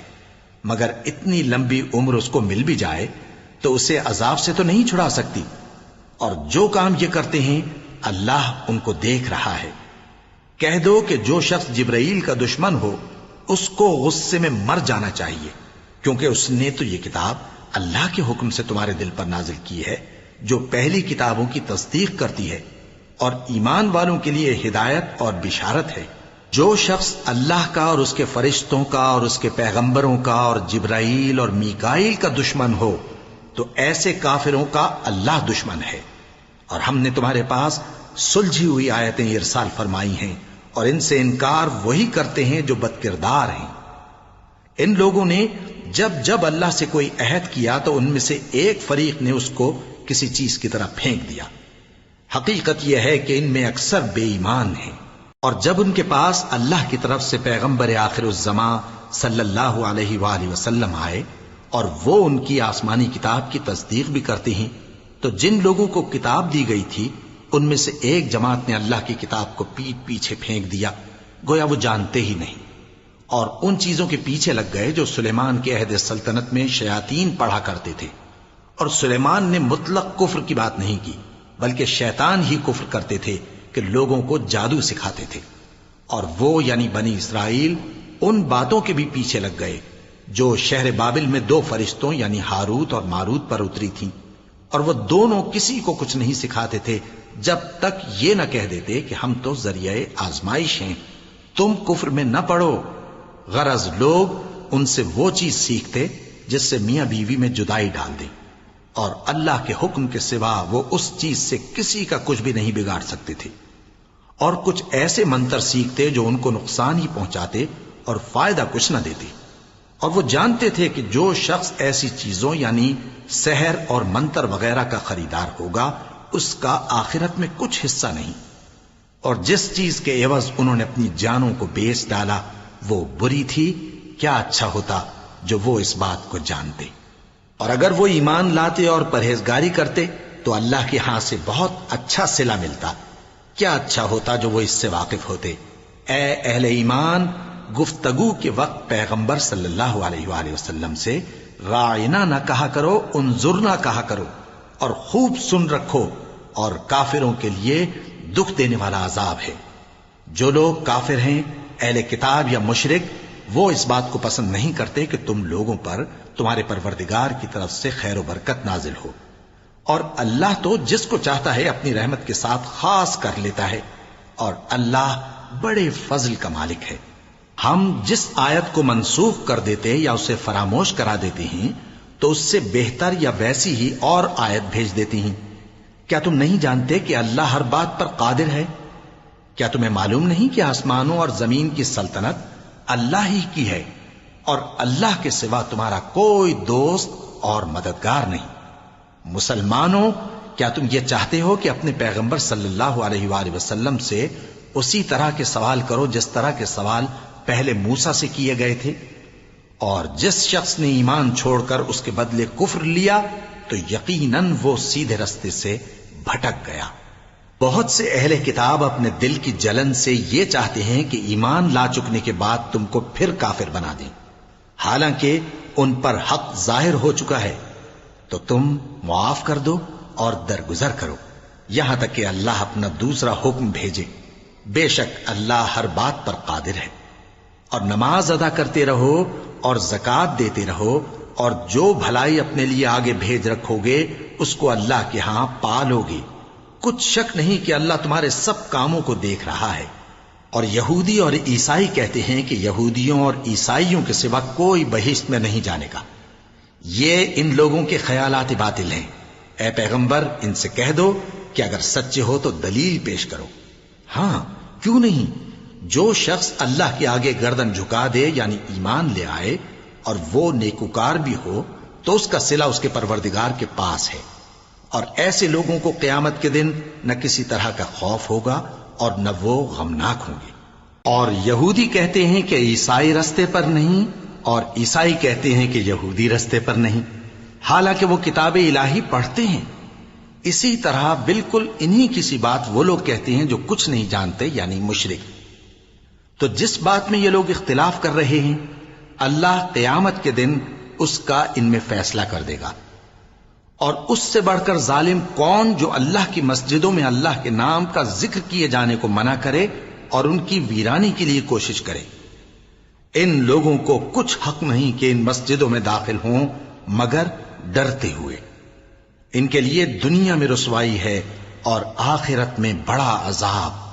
مگر اتنی لمبی عمر اس کو مل بھی جائے تو اسے عذاب سے تو نہیں چھڑا سکتی. اور جو کام یہ کرتے ہیں اللہ ان کو دیکھ رہا ہے. کہہ دو کہ جو شخص جبرائیل کا دشمن ہو اس کو غصے میں مر جانا چاہیے، کیونکہ اس نے تو یہ کتاب اللہ کے حکم سے تمہارے دل پر نازل کی ہے جو پہلی کتابوں کی تصدیق کرتی ہے اور ایمان والوں کے لیے ہدایت اور بشارت ہے. جو شخص اللہ کا اور اس کے فرشتوں کا اور اس کے پیغمبروں کا اور جبرائیل اور میکائیل کا دشمن ہو تو ایسے کافروں کا اللہ دشمن ہے. اور ہم نے تمہارے پاس سلجھی ہوئی آیتیں ارسال فرمائی ہیں اور ان سے انکار وہی کرتے ہیں جو بد کردار ہیں. ان لوگوں نے جب جب اللہ سے کوئی عہد کیا تو ان میں سے ایک فریق نے اس کو کسی چیز کی طرح پھینک دیا. حقیقت یہ ہے کہ ان میں اکثر بے ایمان ہیں. اور جب ان کے پاس اللہ کی طرف سے پیغمبر آخر الزمان صلی اللہ علیہ وآلہ وسلم آئے اور وہ ان کی آسمانی کتاب کی تصدیق بھی کرتے ہیں تو جن لوگوں کو کتاب دی گئی تھی ان میں سے ایک جماعت نے اللہ کی کتاب کو پیٹ پیچھے پھینک دیا گویا وہ جانتے ہی نہیں، اور ان چیزوں کے پیچھے لگ گئے جو سلیمان کے عہد سلطنت میں شیاطین پڑھا کرتے تھے. اور سلیمان نے مطلق کفر کی بات نہیں کی بلکہ شیطان ہی کفر کرتے تھے کہ لوگوں کو جادو سکھاتے تھے. اور وہ یعنی بنی اسرائیل ان باتوں کے بھی پیچھے لگ گئے جو شہر بابل میں 2 فرشتوں یعنی ہاروت اور ماروت پر اتری تھیں، اور وہ دونوں کسی کو کچھ نہیں سکھاتے تھے جب تک یہ نہ کہہ دیتے کہ ہم تو ذریعہ آزمائش ہیں، تم کفر میں نہ پڑو. غرض لوگ ان سے وہ چیز سیکھتے جس سے میاں بیوی میں جدائی ڈال دیں، اور اللہ کے حکم کے سوا وہ اس چیز سے کسی کا کچھ بھی نہیں بگاڑ سکتے تھے. اور کچھ ایسے منتر سیکھتے جو ان کو نقصان ہی پہنچاتے اور فائدہ کچھ نہ دیتے. اور وہ جانتے تھے کہ جو شخص ایسی چیزوں یعنی سحر اور منتر وغیرہ کا خریدار ہوگا اس کا آخرت میں کچھ حصہ نہیں. اور جس چیز کے عوض انہوں نے اپنی جانوں کو بیچ ڈالا وہ بری تھی، کیا اچھا ہوتا جو وہ اس بات کو جانتے. اور اگر وہ ایمان لاتے اور پرہیزگاری کرتے تو اللہ کے ہاں سے بہت اچھا صلہ ملتا. کیا اچھا ہوتا جو وہ اس سے واقف ہوتے. اے اہل ایمان، گفتگو کے وقت پیغمبر صلی اللہ علیہ وآلہ وسلم سے راعنا نہ کہا کرو، انظرنا کہا کرو، اور خوب سن رکھو، اور کافروں کے لیے دکھ دینے والا عذاب ہے. جو لوگ کافر ہیں، اہل کتاب یا مشرک، وہ اس بات کو پسند نہیں کرتے کہ تم لوگوں پر تمہارے پروردگار کی طرف سے خیر و برکت نازل ہو، اور اللہ تو جس کو چاہتا ہے اپنی رحمت کے ساتھ خاص کر لیتا ہے، اور اللہ بڑے فضل کا مالک ہے۔ ہم جس آیت کو منسوخ کر دیتے یا اسے فراموش کرا دیتے ہیں تو اس سے بہتر یا ویسی ہی اور آیت بھیج دیتی ہیں۔ کیا تم نہیں جانتے کہ اللہ ہر بات پر قادر ہے؟ کیا تمہیں معلوم نہیں کہ آسمانوں اور زمین کی سلطنت اللہ ہی کی ہے، اور اللہ کے سوا تمہارا کوئی دوست اور مددگار نہیں؟ مسلمانوں، کیا تم یہ چاہتے ہو کہ اپنے پیغمبر صلی اللہ علیہ وآلہ وسلم سے اسی طرح کے سوال کرو جس طرح کے سوال پہلے موسیٰ سے کیے گئے تھے؟ اور جس شخص نے ایمان چھوڑ کر اس کے بدلے کفر لیا تو یقیناً وہ سیدھے رستے سے بھٹک گیا۔ بہت سے اہل کتاب اپنے دل کی جلن سے یہ چاہتے ہیں کہ ایمان لا چکنے کے بعد تم کو پھر کافر بنا دیں، حالانکہ ان پر حق ظاہر ہو چکا ہے، تو تم معاف کر دو اور درگزر کرو یہاں تک کہ اللہ اپنا دوسرا حکم بھیجے۔ بے شک اللہ ہر بات پر قادر ہے۔ اور نماز ادا کرتے رہو اور زکوٰۃ دیتے رہو، اور جو بھلائی اپنے لیے آگے بھیج رکھو گے اس کو اللہ کے ہاں پالو گے۔ کچھ شک نہیں کہ اللہ تمہارے سب کاموں کو دیکھ رہا ہے۔ اور یہودی اور عیسائی کہتے ہیں کہ یہودیوں اور عیسائیوں کے سوا کوئی بہشت میں نہیں جانے گا۔ یہ ان لوگوں کے خیالات باطل ہیں۔ اے پیغمبر، ان سے کہہ دو کہ اگر سچے ہو تو دلیل پیش کرو۔ ہاں، کیوں نہیں؟ جو شخص اللہ کے آگے گردن جھکا دے یعنی ایمان لے آئے اور وہ نیکوکار بھی ہو تو اس کا صلہ اس کے پروردگار کے پاس ہے، اور ایسے لوگوں کو قیامت کے دن نہ کسی طرح کا خوف ہوگا اور نہ وہ غمناک ہوں گے۔ اور یہودی کہتے ہیں کہ عیسائی رستے پر نہیں، اور عیسائی کہتے ہیں کہ یہودی رستے پر نہیں، حالانکہ وہ کتاب الہی پڑھتے ہیں۔ اسی طرح بالکل انہی کسی بات وہ لوگ کہتے ہیں جو کچھ نہیں جانتے یعنی مشرک۔ تو جس بات میں یہ لوگ اختلاف کر رہے ہیں اللہ قیامت کے دن اس کا ان میں فیصلہ کر دے گا۔ اور اس سے بڑھ کر ظالم کون جو اللہ کی مسجدوں میں اللہ کے نام کا ذکر کیے جانے کو منع کرے اور ان کی ویرانی کے لیے کوشش کرے؟ ان لوگوں کو کچھ حق نہیں کہ ان مسجدوں میں داخل ہوں مگر ڈرتے ہوئے۔ ان کے لیے دنیا میں رسوائی ہے اور آخرت میں بڑا عذاب۔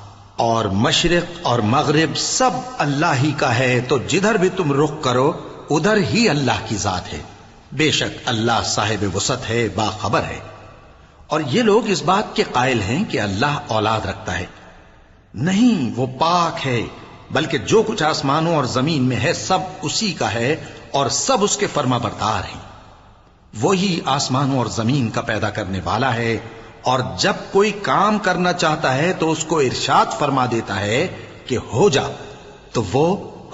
اور مشرق اور مغرب سب اللہ ہی کا ہے، تو جدھر بھی تم رخ کرو ادھر ہی اللہ کی ذات ہے۔ بے شک اللہ صاحب وسعت ہے، باخبر ہے۔ اور یہ لوگ اس بات کے قائل ہیں کہ اللہ اولاد رکھتا ہے۔ نہیں، وہ پاک ہے، بلکہ جو کچھ آسمانوں اور زمین میں ہے سب اسی کا ہے، اور سب اس کے فرما بردار ہیں۔ وہی آسمانوں اور زمین کا پیدا کرنے والا ہے، اور جب کوئی کام کرنا چاہتا ہے تو اس کو ارشاد فرما دیتا ہے کہ ہو جا، تو وہ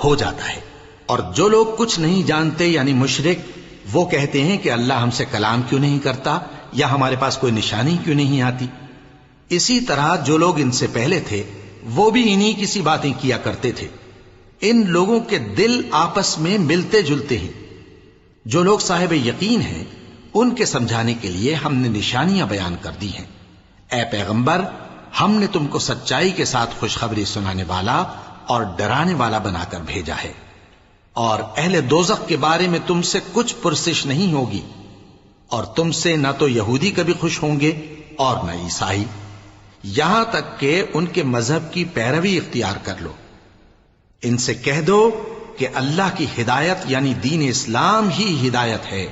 ہو جاتا ہے۔ اور جو لوگ کچھ نہیں جانتے یعنی مشرک، وہ کہتے ہیں کہ اللہ ہم سے کلام کیوں نہیں کرتا، یا ہمارے پاس کوئی نشانی کیوں نہیں آتی۔ اسی طرح جو لوگ ان سے پہلے تھے وہ بھی انہی کسی باتیں کیا کرتے تھے۔ ان لوگوں کے دل آپس میں ملتے جلتے ہیں۔ جو لوگ صاحب یقین ہیں ان کے سمجھانے کے لیے ہم نے نشانیاں بیان کر دی ہیں۔ اے پیغمبر، ہم نے تم کو سچائی کے ساتھ خوشخبری سنانے والا اور ڈرانے والا بنا کر بھیجا ہے، اور اہل دوزخ کے بارے میں تم سے کچھ پرسش نہیں ہوگی، اور تم سے نہ تو یہودی کبھی خوش ہوں گے اور نہ عیسائی، یہاں تک کہ ان کے مذہب کی پیروی اختیار کر لو۔ ان سے کہہ دو کہ اللہ کی ہدایت یعنی دین اسلام ہی ہدایت ہے،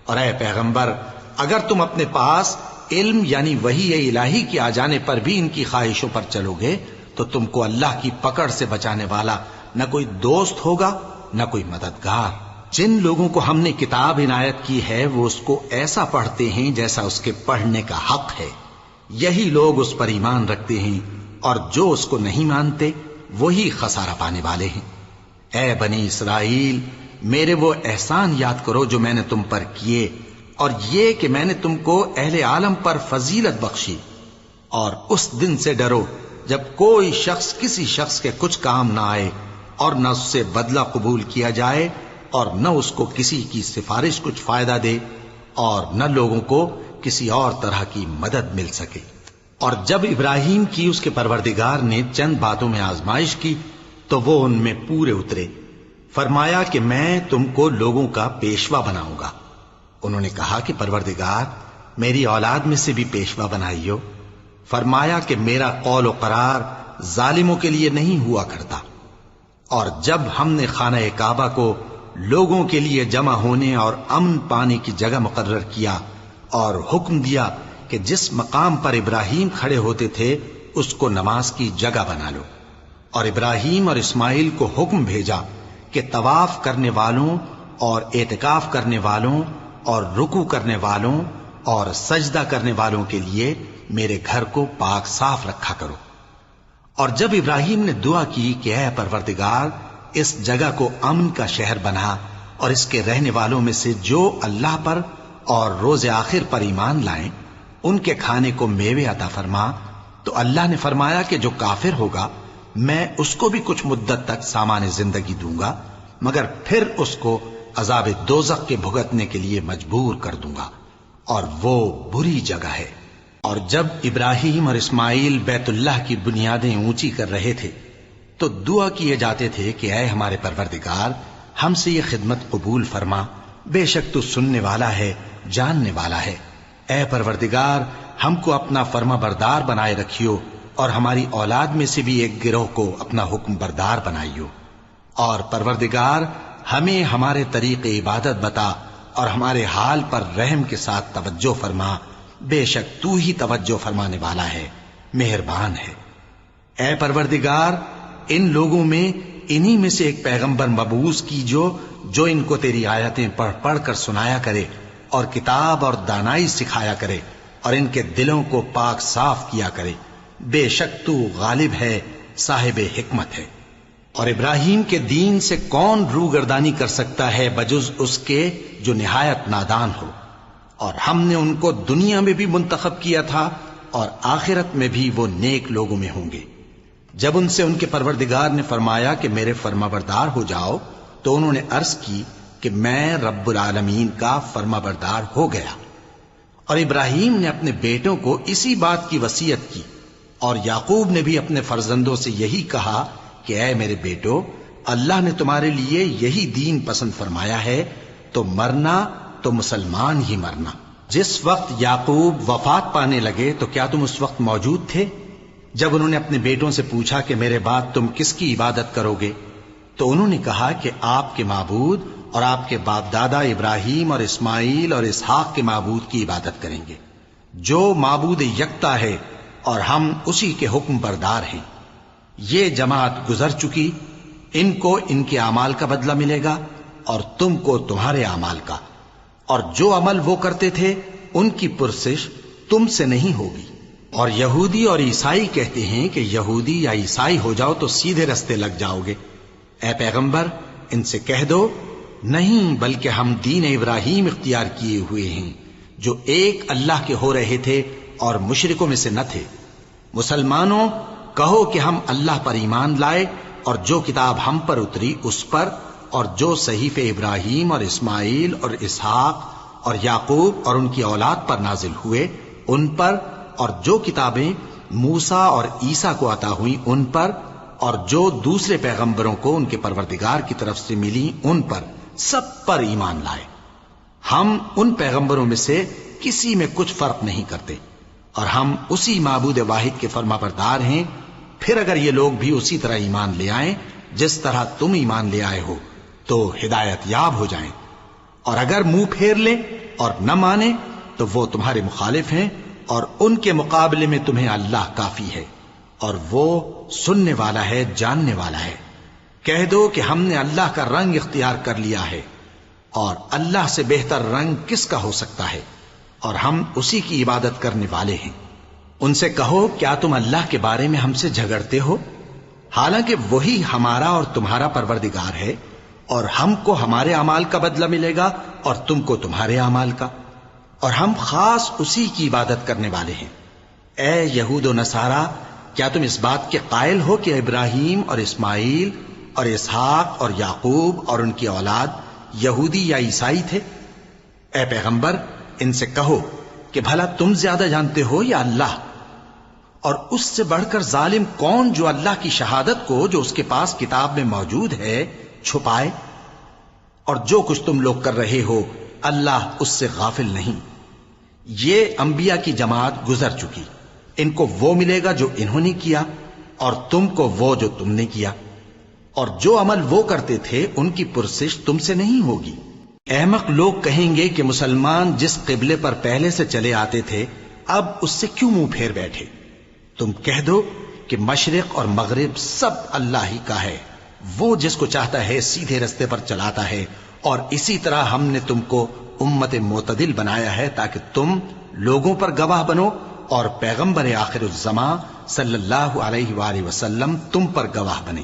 اور اے پیغمبر اگر تم اپنے پاس علم یعنی وحی الہی کے آ جانے پر بھی ان کی خواہشوں پر چلو گے تو تم کو اللہ کی پکڑ سے بچانے والا نہ کوئی دوست ہوگا نہ کوئی مددگار۔ جن لوگوں کو ہم نے کتاب عنایت کی ہے وہ اس کو ایسا پڑھتے ہیں جیسا اس کے پڑھنے کا حق ہے، یہی لوگ اس پر ایمان رکھتے ہیں، اور جو اس کو نہیں مانتے وہی خسارہ پانے والے ہیں۔ اے بنی اسرائیل، میرے وہ احسان یاد کرو جو میں نے تم پر کیے، اور یہ کہ میں نے تم کو اہل عالم پر فضیلت بخشی، اور اس دن سے ڈرو جب کوئی شخص کسی شخص کے کچھ کام نہ آئے اور نہ اس سے بدلہ قبول کیا جائے، اور نہ اس کو کسی کی سفارش کچھ فائدہ دے، اور نہ لوگوں کو کسی اور طرح کی مدد مل سکے۔ اور جب ابراہیم کی اس کے پروردگار نے چند باتوں میں آزمائش کی تو وہ ان میں پورے اترے۔ فرمایا کہ میں تم کو لوگوں کا پیشوا بناؤں گا۔ انہوں نے کہا کہ پروردگار میری اولاد میں سے بھی پیشوا بنائیو۔ فرمایا کہ میرا قول و قرار ظالموں کے لیے نہیں ہوا کرتا۔ اور جب ہم نے خانہ کعبہ کو لوگوں کے لیے جمع ہونے اور امن پانے کی جگہ مقرر کیا اور حکم دیا کہ جس مقام پر ابراہیم کھڑے ہوتے تھے اس کو نماز کی جگہ بنا لو، اور ابراہیم اور اسماعیل کو حکم بھیجا کہ طواف کرنے والوں اور اعتکاف کرنے والوں اور رکوع کرنے والوں اور سجدہ کرنے والوں کے لیے میرے گھر کو پاک صاف رکھا کرو۔ اور جب ابراہیم نے دعا کی کہ اے پروردگار اس جگہ کو امن کا شہر بنا اور اس کے رہنے والوں میں سے جو اللہ پر اور روز آخر پر ایمان لائیں ان کے کھانے کو میوے عطا فرما، تو اللہ نے فرمایا کہ جو کافر ہوگا میں اس کو بھی کچھ مدت تک سامان زندگی دوں گا، مگر پھر اس کو عذاب دوزخ کے بھگتنے کے لیے مجبور کر دوں گا، اور وہ بری جگہ ہے۔ اور جب ابراہیم اور اسماعیل بیت اللہ کی بنیادیں اونچی کر رہے تھے تو دعا کیے جاتے تھے کہ اے ہمارے پروردگار ہم سے یہ خدمت قبول فرما، بے شک تو سننے والا ہے، جاننے والا ہے۔ اے پروردگار ہم کو اپنا فرما بردار بنائے رکھیو، اور ہماری اولاد میں سے بھی ایک گروہ کو اپنا حکم بردار بنائیو، اور پروردگار ہمیں ہمارے طریق عبادت بتا اور ہمارے حال پر رحم کے ساتھ توجہ فرما، بے شک تو ہی توجہ فرمانے والا ہے، مہربان ہے۔ اے پروردگار ان لوگوں میں انہی میں سے ایک پیغمبر مبعوث کی جو ان کو تیری آیتیں پڑھ پڑھ کر سنایا کرے اور کتاب اور دانائی سکھایا کرے اور ان کے دلوں کو پاک صاف کیا کرے، بے شک تو غالب ہے، صاحب حکمت ہے۔ اور ابراہیم کے دین سے کون روگردانی کر سکتا ہے بجز اس کے جو نہایت نادان ہو، اور ہم نے ان کو دنیا میں بھی منتخب کیا تھا اور آخرت میں بھی وہ نیک لوگوں میں ہوں گے۔ جب ان سے ان کے پروردگار نے فرمایا کہ میرے فرما بردار ہو جاؤ تو انہوں نے عرض کی کہ میں رب العالمین کا فرما بردار ہو گیا۔ اور ابراہیم نے اپنے بیٹوں کو اسی بات کی وصیت کی، اور یعقوب نے بھی اپنے فرزندوں سے یہی کہا کہ اے میرے بیٹو، اللہ نے تمہارے لیے یہی دین پسند فرمایا ہے، تو مرنا تو مسلمان ہی مرنا۔ جس وقت یعقوب وفات پانے لگے تو کیا تم اس وقت موجود تھے؟ جب انہوں نے اپنے بیٹوں سے پوچھا کہ میرے بعد تم کس کی عبادت کرو گے، تو انہوں نے کہا کہ آپ کے معبود اور آپ کے باپ دادا ابراہیم اور اسماعیل اور اسحاق کے معبود کی عبادت کریں گے، جو معبود یکتا ہے اور ہم اسی کے حکم بردار ہیں۔ یہ جماعت گزر چکی، ان کو ان کے اعمال کا بدلہ ملے گا اور تم کو تمہارے اعمال کا، اور جو عمل وہ کرتے تھے ان کی پرسش تم سے نہیں ہوگی۔ اور یہودی اور عیسائی کہتے ہیں کہ یہودی یا عیسائی ہو جاؤ تو سیدھے رستے لگ جاؤ گے۔ اے پیغمبر ان سے کہہ دو نہیں، بلکہ ہم دین ابراہیم اختیار کیے ہوئے ہیں جو ایک اللہ کے ہو رہے تھے اور مشرکوں میں سے نہ تھے۔ مسلمانوں کہو کہ ہم اللہ پر ایمان لائے اور جو کتاب ہم پر اتری اس پر، اور جو صحیفے ابراہیم اور اسماعیل اور اسحاق اور یعقوب اور ان کی اولاد پر نازل ہوئے ان پر، اور جو کتابیں موسیٰ اور عیسیٰ کو عطا ہوئیں ان پر، اور جو دوسرے پیغمبروں کو ان کے پروردگار کی طرف سے ملی ان پر، سب پر ایمان لائے۔ ہم ان پیغمبروں میں سے کسی میں کچھ فرق نہیں کرتے، اور ہم اسی معبود واحد کے فرما بردار ہیں۔ پھر اگر یہ لوگ بھی اسی طرح ایمان لے آئیں جس طرح تم ایمان لے آئے ہو تو ہدایت یاب ہو جائیں، اور اگر منہ پھیر لیں اور نہ مانیں تو وہ تمہارے مخالف ہیں، اور ان کے مقابلے میں تمہیں اللہ کافی ہے، اور وہ سننے والا ہے، جاننے والا ہے۔ کہہ دو کہ ہم نے اللہ کا رنگ اختیار کر لیا ہے، اور اللہ سے بہتر رنگ کس کا ہو سکتا ہے، اور ہم اسی کی عبادت کرنے والے ہیں۔ ان سے کہو کیا تم اللہ کے بارے میں ہم سے جھگڑتے ہو، حالانکہ وہی ہمارا اور تمہارا پروردگار ہے، اور ہم کو ہمارے اعمال کا بدلہ ملے گا اور تم کو تمہارے اعمال کا، اور ہم خاص اسی کی عبادت کرنے والے ہیں۔ اے یہود و نصارا، کیا تم اس بات کے قائل ہو کہ ابراہیم اور اسماعیل اور اسحاق اور یعقوب اور ان کی اولاد یہودی یا عیسائی تھے؟ اے پیغمبر ان سے کہو کہ بھلا تم زیادہ جانتے ہو یا اللہ؟ اور اس سے بڑھ کر ظالم کون جو اللہ کی شہادت کو جو اس کے پاس کتاب میں موجود ہے چھپائے؟ اور جو کچھ تم لوگ کر رہے ہو اللہ اس سے غافل نہیں۔ یہ انبیاء کی جماعت گزر چکی، ان کو وہ ملے گا جو انہوں نے کیا، اور تم کو وہ جو تم نے کیا، اور جو عمل وہ کرتے تھے ان کی پرسش تم سے نہیں ہوگی۔ احمق لوگ کہیں گے کہ مسلمان جس قبلے پر پہلے سے چلے آتے تھے اب اس سے کیوں منہ پھیر بیٹھے؟ تم کہہ دو کہ مشرق اور مغرب سب اللہ ہی کا ہے، وہ جس کو چاہتا ہے سیدھے رستے پر چلاتا ہے، اور اسی طرح ہم نے تم کو امت معتدل بنایا ہے تاکہ تم لوگوں پر گواہ بنو اور پیغمبر آخر الزماں صلی اللہ علیہ وآلہ وسلم تم پر گواہ بنے۔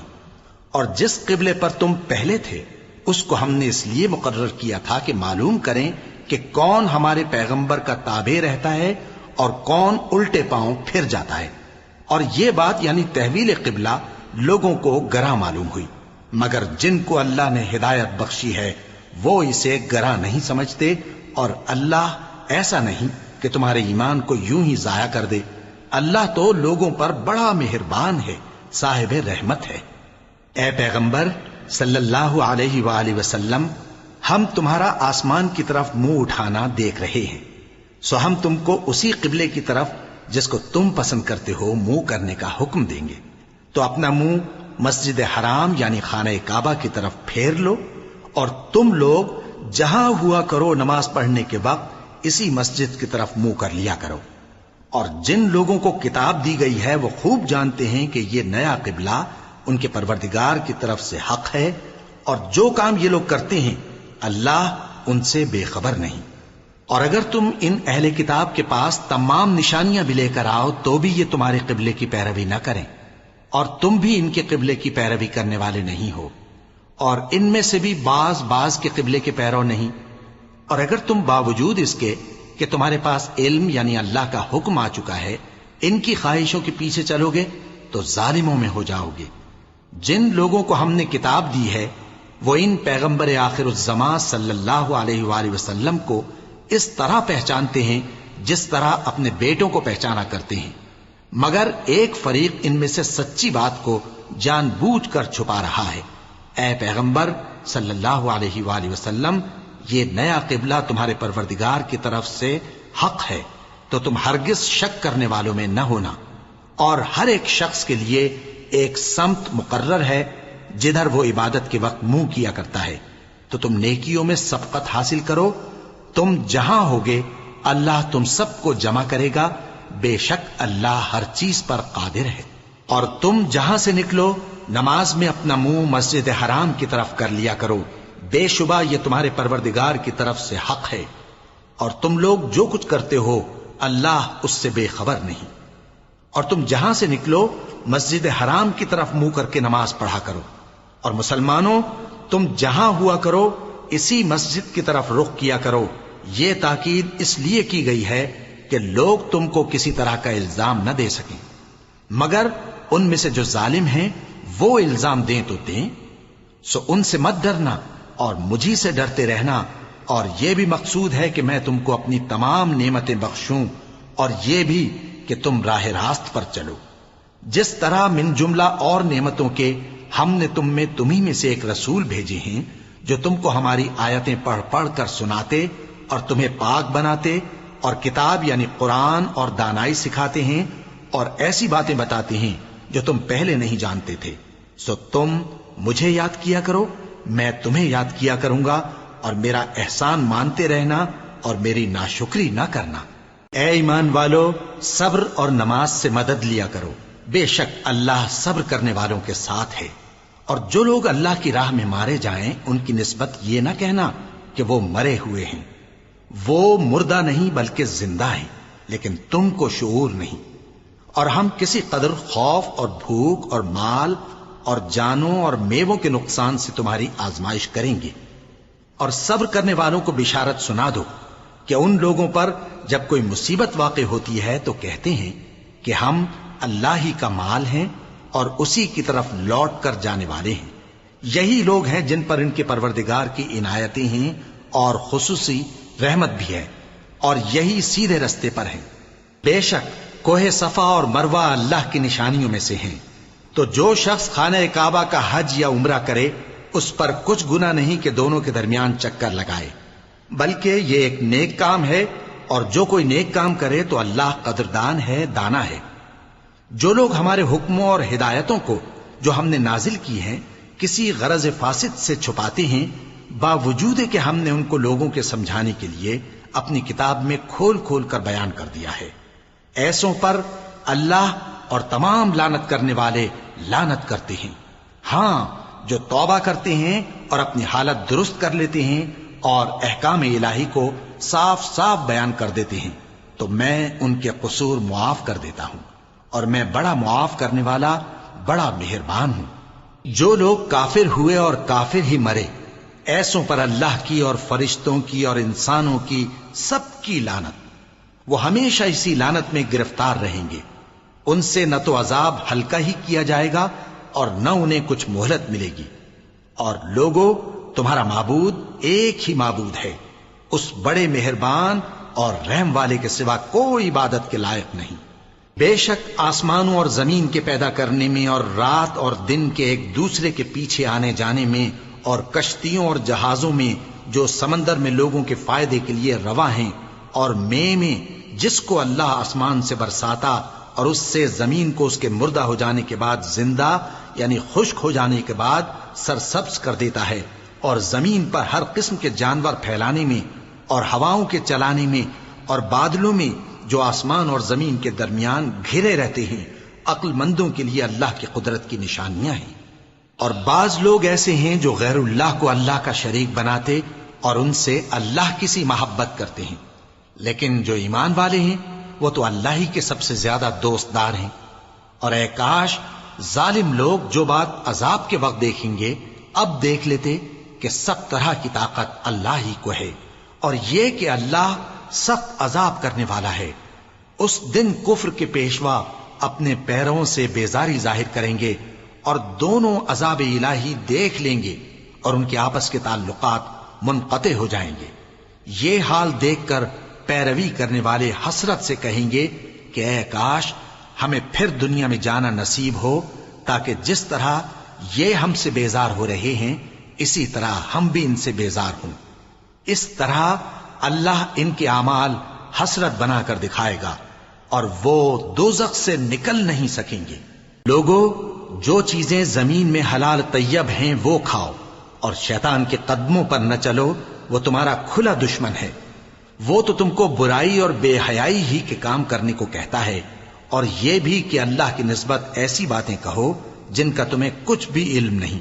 اور جس قبلے پر تم پہلے تھے اس کو ہم نے اس لیے مقرر کیا تھا کہ معلوم کریں کہ کون ہمارے پیغمبر کا تابع رہتا ہے اور کون الٹے پاؤں پھر جاتا ہے۔ اور یہ بات یعنی تحویل قبلہ لوگوں کو گراں معلوم ہوئی، مگر جن کو اللہ نے ہدایت بخشی ہے وہ اسے گراں نہیں سمجھتے، اور اللہ ایسا نہیں کہ تمہارے ایمان کو یوں ہی ضائع کر دے۔ اللہ تو لوگوں پر بڑا مہربان ہے، صاحب رحمت ہے۔ اے پیغمبر صلی اللہ علیہ وآلہ وسلم، ہم تمہارا آسمان کی طرف منہ اٹھانا دیکھ رہے ہیں، سو ہم تم کو اسی قبلے کی طرف جس کو تم پسند کرتے ہو منہ کرنے کا حکم دیں گے، تو اپنا منہ مسجد حرام یعنی خانہ کعبہ کی طرف پھیر لو، اور تم لوگ جہاں ہوا کرو نماز پڑھنے کے وقت اسی مسجد کی طرف منہ کر لیا کرو۔ اور جن لوگوں کو کتاب دی گئی ہے وہ خوب جانتے ہیں کہ یہ نیا قبلہ ان کے پروردگار کی طرف سے حق ہے، اور جو کام یہ لوگ کرتے ہیں اللہ ان سے بے خبر نہیں۔ اور اگر تم ان اہل کتاب کے پاس تمام نشانیاں بھی لے کر آؤ تو بھی یہ تمہارے قبلے کی پیروی نہ کریں، اور تم بھی ان کے قبلے کی پیروی کرنے والے نہیں ہو، اور ان میں سے بھی بعض کے قبلے کے پیرو نہیں۔ اور اگر تم باوجود اس کے کہ تمہارے پاس علم یعنی اللہ کا حکم آ چکا ہے ان کی خواہشوں کے پیچھے چلو گے تو ظالموں میں ہو جاؤ گے۔ جن لوگوں کو ہم نے کتاب دی ہے وہ ان پیغمبر آخر الزماں صلی اللہ علیہ وآلہ وسلم کو اس طرح پہچانتے ہیں جس طرح اپنے بیٹوں کو پہچانا کرتے ہیں، مگر ایک فریق ان میں سے سچی بات کو جان بوجھ کر چھپا رہا ہے۔ اے پیغمبر صلی اللہ علیہ وآلہ وسلم، یہ نیا قبلہ تمہارے پروردگار کی طرف سے حق ہے، تو تم ہرگز شک کرنے والوں میں نہ ہونا، اور ہر ایک شخص کے لیے ایک سمت مقرر ہے جدھر وہ عبادت کے وقت منہ کیا کرتا ہے، تو تم نیکیوں میں سبقت حاصل کرو۔ تم جہاں ہوگے اللہ تم سب کو جمع کرے گا، بے شک اللہ ہر چیز پر قادر ہے۔ اور تم جہاں سے نکلو نماز میں اپنا منہ مسجد حرام کی طرف کر لیا کرو، بے شبہ یہ تمہارے پروردگار کی طرف سے حق ہے، اور تم لوگ جو کچھ کرتے ہو اللہ اس سے بے خبر نہیں۔ اور تم جہاں سے نکلو مسجد حرام کی طرف منہ کر کے نماز پڑھا کرو، اور مسلمانوں تم جہاں ہوا کرو اسی مسجد کی طرف رخ کیا کرو۔ یہ تاکید اس لیے کی گئی ہے کہ لوگ تم کو کسی طرح کا الزام نہ دے سکیں، مگر ان میں سے جو ظالم ہیں وہ الزام دیں تو دیں، سو ان سے مت ڈرنا اور مجھی سے ڈرتے رہنا، اور یہ بھی مقصود ہے کہ میں تم کو اپنی تمام نعمتیں بخشوں، اور یہ بھی کہ تم راہ راست پر چلو۔ جس طرح من جملہ اور نعمتوں کے ہم نے تمہیں میں سے ایک رسول بھیجے ہیں جو تم کو ہماری آیتیں پڑھ پڑھ کر سناتے اور تمہیں پاک بناتے، اور کتاب یعنی قرآن اور دانائی سکھاتے ہیں، اور ایسی باتیں بتاتے ہیں جو تم پہلے نہیں جانتے تھے، سو تم مجھے یاد کیا کرو، میں تمہیں یاد کیا کروں گا، اور میرا احسان مانتے رہنا اور میری ناشکری نہ کرنا۔ اے ایمان والو، صبر اور نماز سے مدد لیا کرو، بے شک اللہ صبر کرنے والوں کے ساتھ ہے۔ اور جو لوگ اللہ کی راہ میں مارے جائیں ان کی نسبت یہ نہ کہنا کہ وہ مرے ہوئے ہیں، وہ مردہ نہیں بلکہ زندہ ہیں، لیکن تم کو شعور نہیں۔ اور ہم کسی قدر خوف اور بھوک اور مال اور جانوں اور میووں کے نقصان سے تمہاری آزمائش کریں گے، اور صبر کرنے والوں کو بشارت سنا دو کہ ان لوگوں پر جب کوئی مصیبت واقع ہوتی ہے تو کہتے ہیں کہ ہم اللہ ہی کا مال ہیں اور اسی کی طرف لوٹ کر جانے والے ہیں۔ یہی لوگ ہیں جن پر ان کے پروردگار کی عنایتیں ہیں اور خصوصی رحمت بھی ہے، اور یہی سیدھے رستے پر ہیں۔ بے شک کوہ صفا اور مروہ اللہ کی نشانیوں میں سے ہیں، تو جو شخص خانہ کعبہ کا حج یا عمرہ کرے اس پر کچھ گناہ نہیں کہ دونوں کے درمیان چکر لگائے، بلکہ یہ ایک نیک کام ہے، اور جو کوئی نیک کام کرے تو اللہ قدردان ہے، دانا ہے۔ جو لوگ ہمارے حکموں اور ہدایتوں کو جو ہم نے نازل کی ہیں کسی غرض فاسد سے چھپاتے ہیں، باوجود کہ ہم نے ان کو لوگوں کے سمجھانے کے لیے اپنی کتاب میں کھول کھول کر بیان کر دیا ہے، ایسوں پر اللہ اور تمام لعنت کرنے والے لعنت کرتے ہیں۔ ہاں، جو توبہ کرتے ہیں اور اپنی حالت درست کر لیتے ہیں اور احکام الہی کو صاف صاف بیان کر دیتے ہیں تو میں ان کے قصور معاف کر دیتا ہوں، اور میں بڑا معاف کرنے والا، بڑا مہربان ہوں۔ جو لوگ کافر ہوئے اور کافر ہی مرے، ایسوں پر اللہ کی اور فرشتوں کی اور انسانوں کی سب کی لعنت، وہ ہمیشہ اسی لعنت میں گرفتار رہیں گے۔ ان سے نہ تو عذاب ہلکا ہی کیا جائے گا اور نہ انہیں کچھ مہلت ملے گی۔ اور لوگوں، تمہارا معبود ایک ہی معبود ہے، اس بڑے مہربان اور رحم والے کے سوا کوئی عبادت کے لائق نہیں۔ بے شک آسمانوں اور زمین کے پیدا کرنے میں اور رات اور دن کے ایک دوسرے کے پیچھے آنے جانے میں اور کشتیوں اور جہازوں میں جو سمندر میں لوگوں کے فائدے کے لیے رواں ہیں، اور میں جس کو اللہ آسمان سے برساتا اور اس سے زمین کو اس کے مردہ ہو جانے کے بعد زندہ یعنی خشک ہو جانے کے بعد سرسبز کر دیتا ہے، اور زمین پر ہر قسم کے جانور پھیلانے میں اور ہواؤں کے چلانے میں اور بادلوں میں جو آسمان اور زمین کے درمیان گھرے رہتے ہیں، عقل مندوں کے لیے اللہ کی قدرت کی نشانیاں ہیں۔ اور بعض لوگ ایسے ہیں جو غیر اللہ کو اللہ کا شریک بناتے اور ان سے اللہ کی سی محبت کرتے ہیں، لیکن جو ایمان والے ہیں وہ تو اللہ ہی کے سب سے زیادہ دوست دار ہیں۔ اور اے کاش ظالم لوگ جو بات عذاب کے وقت دیکھیں گے اب دیکھ لیتے کہ سب طرح کی طاقت اللہ ہی کو ہے، اور یہ کہ اللہ سخت عذاب کرنے والا ہے۔ اس دن کفر کے پیشوا اپنے پیروں سے بیزاری ظاہر کریں گے اور دونوں عذاب الہی دیکھ لیں گے اور ان کے آپس کے تعلقات منقطع ہو جائیں گے۔ یہ حال دیکھ کر پیروی کرنے والے حسرت سے کہیں گے کہ اے کاش ہمیں پھر دنیا میں جانا نصیب ہو، تاکہ جس طرح یہ ہم سے بیزار ہو رہے ہیں اسی طرح ہم بھی ان سے بیزار ہوں۔ اس طرح اللہ ان کے اعمال حسرت بنا کر دکھائے گا اور وہ دوزخ سے نکل نہیں سکیں گے۔ لوگوں، جو چیزیں زمین میں حلال طیب ہیں وہ کھاؤ، اور شیطان کے قدموں پر نہ چلو، وہ تمہارا کھلا دشمن ہے۔ وہ تو تم کو برائی اور بے حیائی ہی کے کام کرنے کو کہتا ہے، اور یہ بھی کہ اللہ کی نسبت ایسی باتیں کہو جن کا تمہیں کچھ بھی علم نہیں۔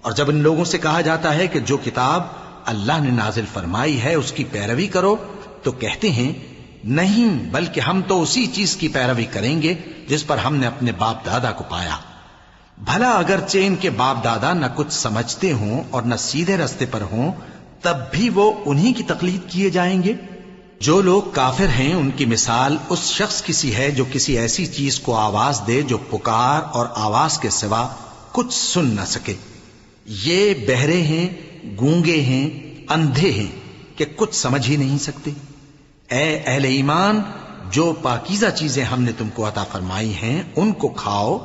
اور جب ان لوگوں سے کہا جاتا ہے کہ جو کتاب اللہ نے نازل فرمائی ہے اس کی پیروی کرو، تو کہتے ہیں نہیں، بلکہ ہم تو اسی چیز کی پیروی کریں گے جس پر ہم نے اپنے باپ دادا کو پایا۔ بھلا اگرچہ ان کے باپ دادا نہ کچھ سمجھتے ہوں اور نہ سیدھے رستے پر ہوں، تب بھی وہ انہی کی تقلید کیے جائیں گے۔ جو لوگ کافر ہیں ان کی مثال اس شخص کی سی ہے جو کسی ایسی چیز کو آواز دے جو پکار اور آواز کے سوا کچھ سن نہ سکے۔ یہ بہرے ہیں، گونگے ہیں، اندھے ہیں کہ کچھ سمجھ ہی نہیں سکتے۔ اے اہل ایمان، جو پاکیزہ چیزیں ہم نے تم کو عطا فرمائی ہیں ان کو کھاؤ،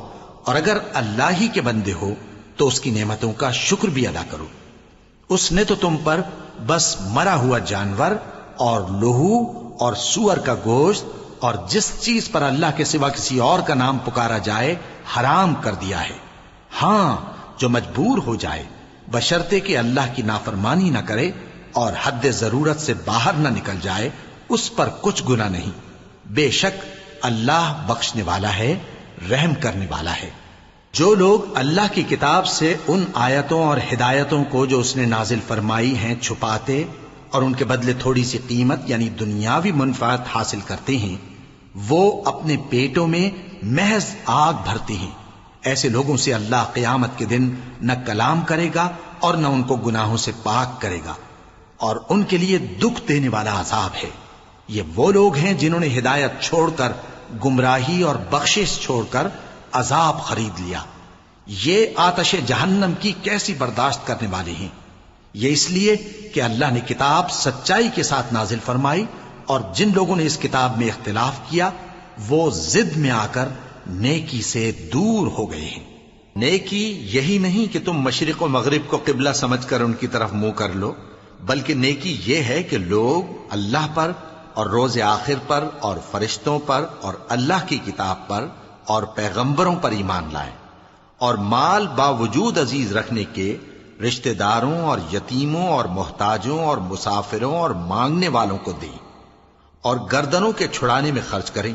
اور اگر اللہ ہی کے بندے ہو تو اس کی نعمتوں کا شکر بھی ادا کرو۔ اس نے تو تم پر بس مرا ہوا جانور اور لہو اور سور کا گوشت اور جس چیز پر اللہ کے سوا کسی اور کا نام پکارا جائے حرام کر دیا ہے۔ ہاں، جو مجبور ہو جائے بشرطے کہ اللہ کی نافرمانی نہ کرے اور حد ضرورت سے باہر نہ نکل جائے، اس پر کچھ گناہ نہیں۔ بے شک اللہ بخشنے والا ہے، رحم کرنے والا ہے۔ جو لوگ اللہ کی کتاب سے ان آیتوں اور ہدایتوں کو جو اس نے نازل فرمائی ہیں چھپاتے اور ان کے بدلے تھوڑی سی قیمت یعنی دنیاوی منفعت حاصل کرتے ہیں، وہ اپنے پیٹوں میں محض آگ بھرتے ہیں۔ ایسے لوگوں سے اللہ قیامت کے دن نہ کلام کرے گا اور نہ ان کو گناہوں سے پاک کرے گا، اور ان کے لیے دکھ دینے والا عذاب ہے۔ یہ وہ لوگ ہیں جنہوں نے ہدایت چھوڑ کر گمراہی اور بخشش چھوڑ کر عذاب خرید لیا۔ یہ آتش جہنم کی کیسی برداشت کرنے والے ہیں۔ یہ اس لیے کہ اللہ نے کتاب سچائی کے ساتھ نازل فرمائی، اور جن لوگوں نے اس کتاب میں اختلاف کیا وہ ضد میں آ کر نیکی سے دور ہو گئے ہیں۔ نیکی یہی نہیں کہ تم مشرق و مغرب کو قبلہ سمجھ کر ان کی طرف منہ کر لو، بلکہ نیکی یہ ہے کہ لوگ اللہ پر اور روز آخر پر اور فرشتوں پر اور اللہ کی کتاب پر اور پیغمبروں پر ایمان لائیں، اور مال باوجود عزیز رکھنے کے رشتہ داروں اور یتیموں اور محتاجوں اور مسافروں اور مانگنے والوں کو دیں، اور گردنوں کے چھڑانے میں خرچ کریں،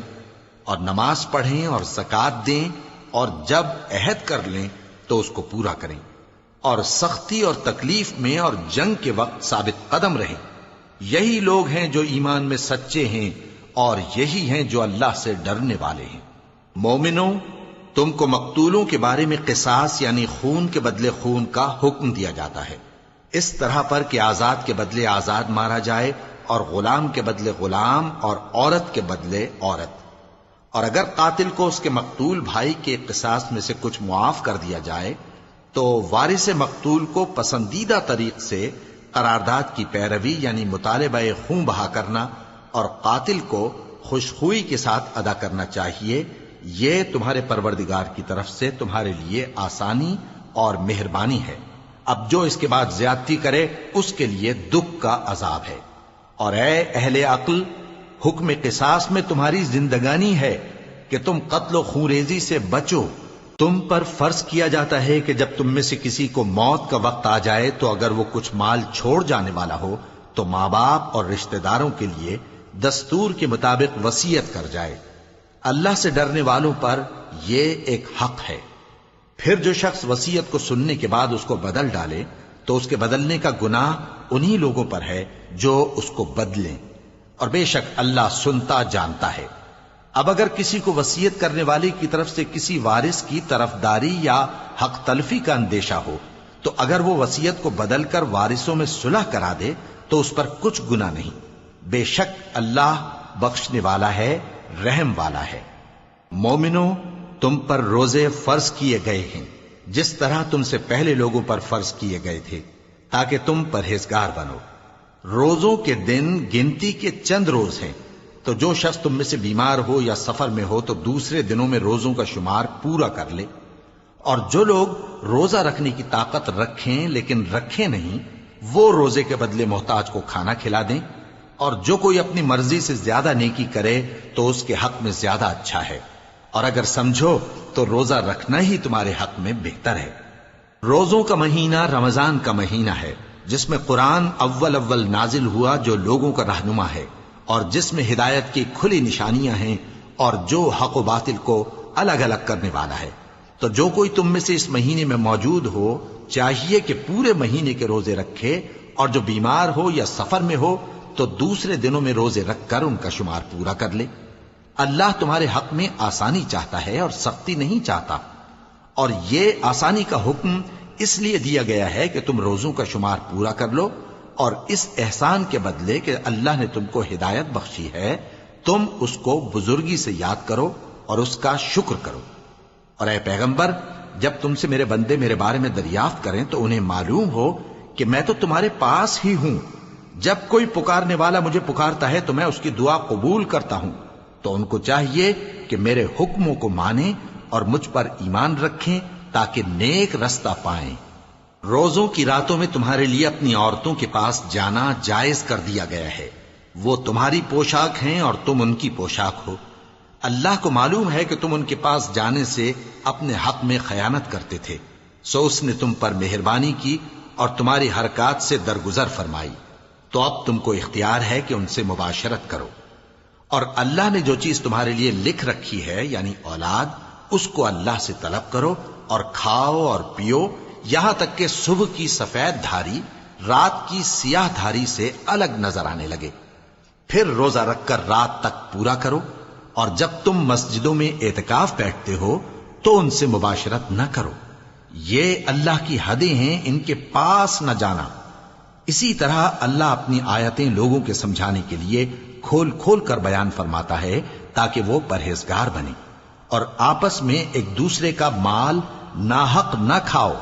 اور نماز پڑھیں اور زکوٰۃ دیں، اور جب عہد کر لیں تو اس کو پورا کریں، اور سختی اور تکلیف میں اور جنگ کے وقت ثابت قدم رہیں۔ یہی لوگ ہیں جو ایمان میں سچے ہیں، اور یہی ہیں جو اللہ سے ڈرنے والے ہیں۔ مومنوں، تم کو مقتولوں کے بارے میں قصاص یعنی خون کے بدلے خون کا حکم دیا جاتا ہے، اس طرح پر کہ آزاد کے بدلے آزاد مارا جائے، اور غلام کے بدلے غلام، اور عورت کے بدلے عورت۔ اور اگر قاتل کو اس کے مقتول بھائی کے قصاص میں سے کچھ معاف کر دیا جائے تو وارث مقتول کو پسندیدہ طریق سے قرارداد کی پیروی یعنی مطالبہ خون بہا کرنا اور قاتل کو خوشخوئی کے ساتھ ادا کرنا چاہیے۔ یہ تمہارے پروردگار کی طرف سے تمہارے لیے آسانی اور مہربانی ہے۔ اب جو اس کے بعد زیادتی کرے اس کے لیے دکھ کا عذاب ہے۔ اور اے اہل عقل، حکم قصاص میں تمہاری زندگانی ہے کہ تم قتل و خونریزی سے بچو۔ تم پر فرض کیا جاتا ہے کہ جب تم میں سے کسی کو موت کا وقت آ جائے تو اگر وہ کچھ مال چھوڑ جانے والا ہو تو ماں باپ اور رشتہ داروں کے لیے دستور کے مطابق وصیت کر جائے۔ اللہ سے ڈرنے والوں پر یہ ایک حق ہے۔ پھر جو شخص وصیت کو سننے کے بعد اس کو بدل ڈالے تو اس کے بدلنے کا گناہ انہی لوگوں پر ہے جو اس کو بدلیں، اور بے شک اللہ سنتا جانتا ہے۔ اب اگر کسی کو وصیت کرنے والے کی طرف سے کسی وارث کی طرفداری یا حق تلفی کا اندیشہ ہو تو اگر وہ وصیت کو بدل کر وارثوں میں صلح کرا دے تو اس پر کچھ گناہ نہیں، بے شک اللہ بخشنے والا ہے، رحم والا ہے۔ مومنوں، تم پر روزے فرض کیے گئے ہیں جس طرح تم سے پہلے لوگوں پر فرض کیے گئے تھے تاکہ تم پرہیزگار بنو۔ روزوں کے دن گنتی کے چند روز ہیں، تو جو شخص تم میں سے بیمار ہو یا سفر میں ہو تو دوسرے دنوں میں روزوں کا شمار پورا کر لے۔ اور جو لوگ روزہ رکھنے کی طاقت رکھیں لیکن رکھیں نہیں، وہ روزے کے بدلے محتاج کو کھانا کھلا دیں۔ اور جو کوئی اپنی مرضی سے زیادہ نیکی کرے تو اس کے حق میں زیادہ اچھا ہے، اور اگر سمجھو تو روزہ رکھنا ہی تمہارے حق میں بہتر ہے۔ روزوں کا مہینہ رمضان کا مہینہ ہے جس میں قرآن اول نازل ہوا، جو لوگوں کا رہنما ہے اور جس میں ہدایت کی کھلی نشانیاں ہیں اور جو حق و باطل کو الگ الگ کرنے والا ہے۔ تو جو کوئی تم میں سے اس مہینے میں موجود ہو چاہیے کہ پورے مہینے کے روزے رکھے، اور جو بیمار ہو یا سفر میں ہو تو دوسرے دنوں میں روزے رکھ کر ان کا شمار پورا کر لے۔ اللہ تمہارے حق میں آسانی چاہتا ہے اور سختی نہیں چاہتا، اور یہ آسانی کا حکم اس لیے دیا گیا ہے کہ تم روزوں کا شمار پورا کر لو، اور اس احسان کے بدلے کہ اللہ نے تم کو ہدایت بخشی ہے تم اس کو بزرگی سے یاد کرو اور اس کا شکر کرو۔ اور اے پیغمبر، جب تم سے میرے بندے میرے بارے میں دریافت کریں تو انہیں معلوم ہو کہ میں تو تمہارے پاس ہی ہوں۔ جب کوئی پکارنے والا مجھے پکارتا ہے تو میں اس کی دعا قبول کرتا ہوں۔ تو ان کو چاہیے کہ میرے حکموں کو مانیں اور مجھ پر ایمان رکھیں تاکہ نیک رستہ پائیں۔ روزوں کی راتوں میں تمہارے لیے اپنی عورتوں کے پاس جانا جائز کر دیا گیا ہے، وہ تمہاری پوشاک ہیں اور تم ان کی پوشاک ہو۔ اللہ کو معلوم ہے کہ تم ان کے پاس جانے سے اپنے حق میں خیانت کرتے تھے، سو اس نے تم پر مہربانی کی اور تمہاری حرکات سے درگزر فرمائی، تو اب تم کو اختیار ہے کہ ان سے مباشرت کرو۔ اور اللہ نے جو چیز تمہارے لیے لکھ رکھی ہے یعنی اولاد، اس کو اللہ سے طلب کرو اور کھاؤ اور پیو، یہاں تک کہ صبح کی سفید دھاری رات کی سیاہ دھاری سے الگ نظر آنے لگے۔ پھر روزہ رکھ کر رات تک پورا کرو، اور جب تم مسجدوں میں اعتکاف بیٹھتے ہو تو ان سے مباشرت نہ کرو، یہ اللہ کی حدیں ہیں، ان کے پاس نہ جانا۔ اسی طرح اللہ اپنی آیتیں لوگوں کے سمجھانے کے لیے کھول کھول کر بیان فرماتا ہے تاکہ وہ پرہیزگار بنے۔ اور آپس میں ایک دوسرے کا مال ناحق نہ کھاؤ،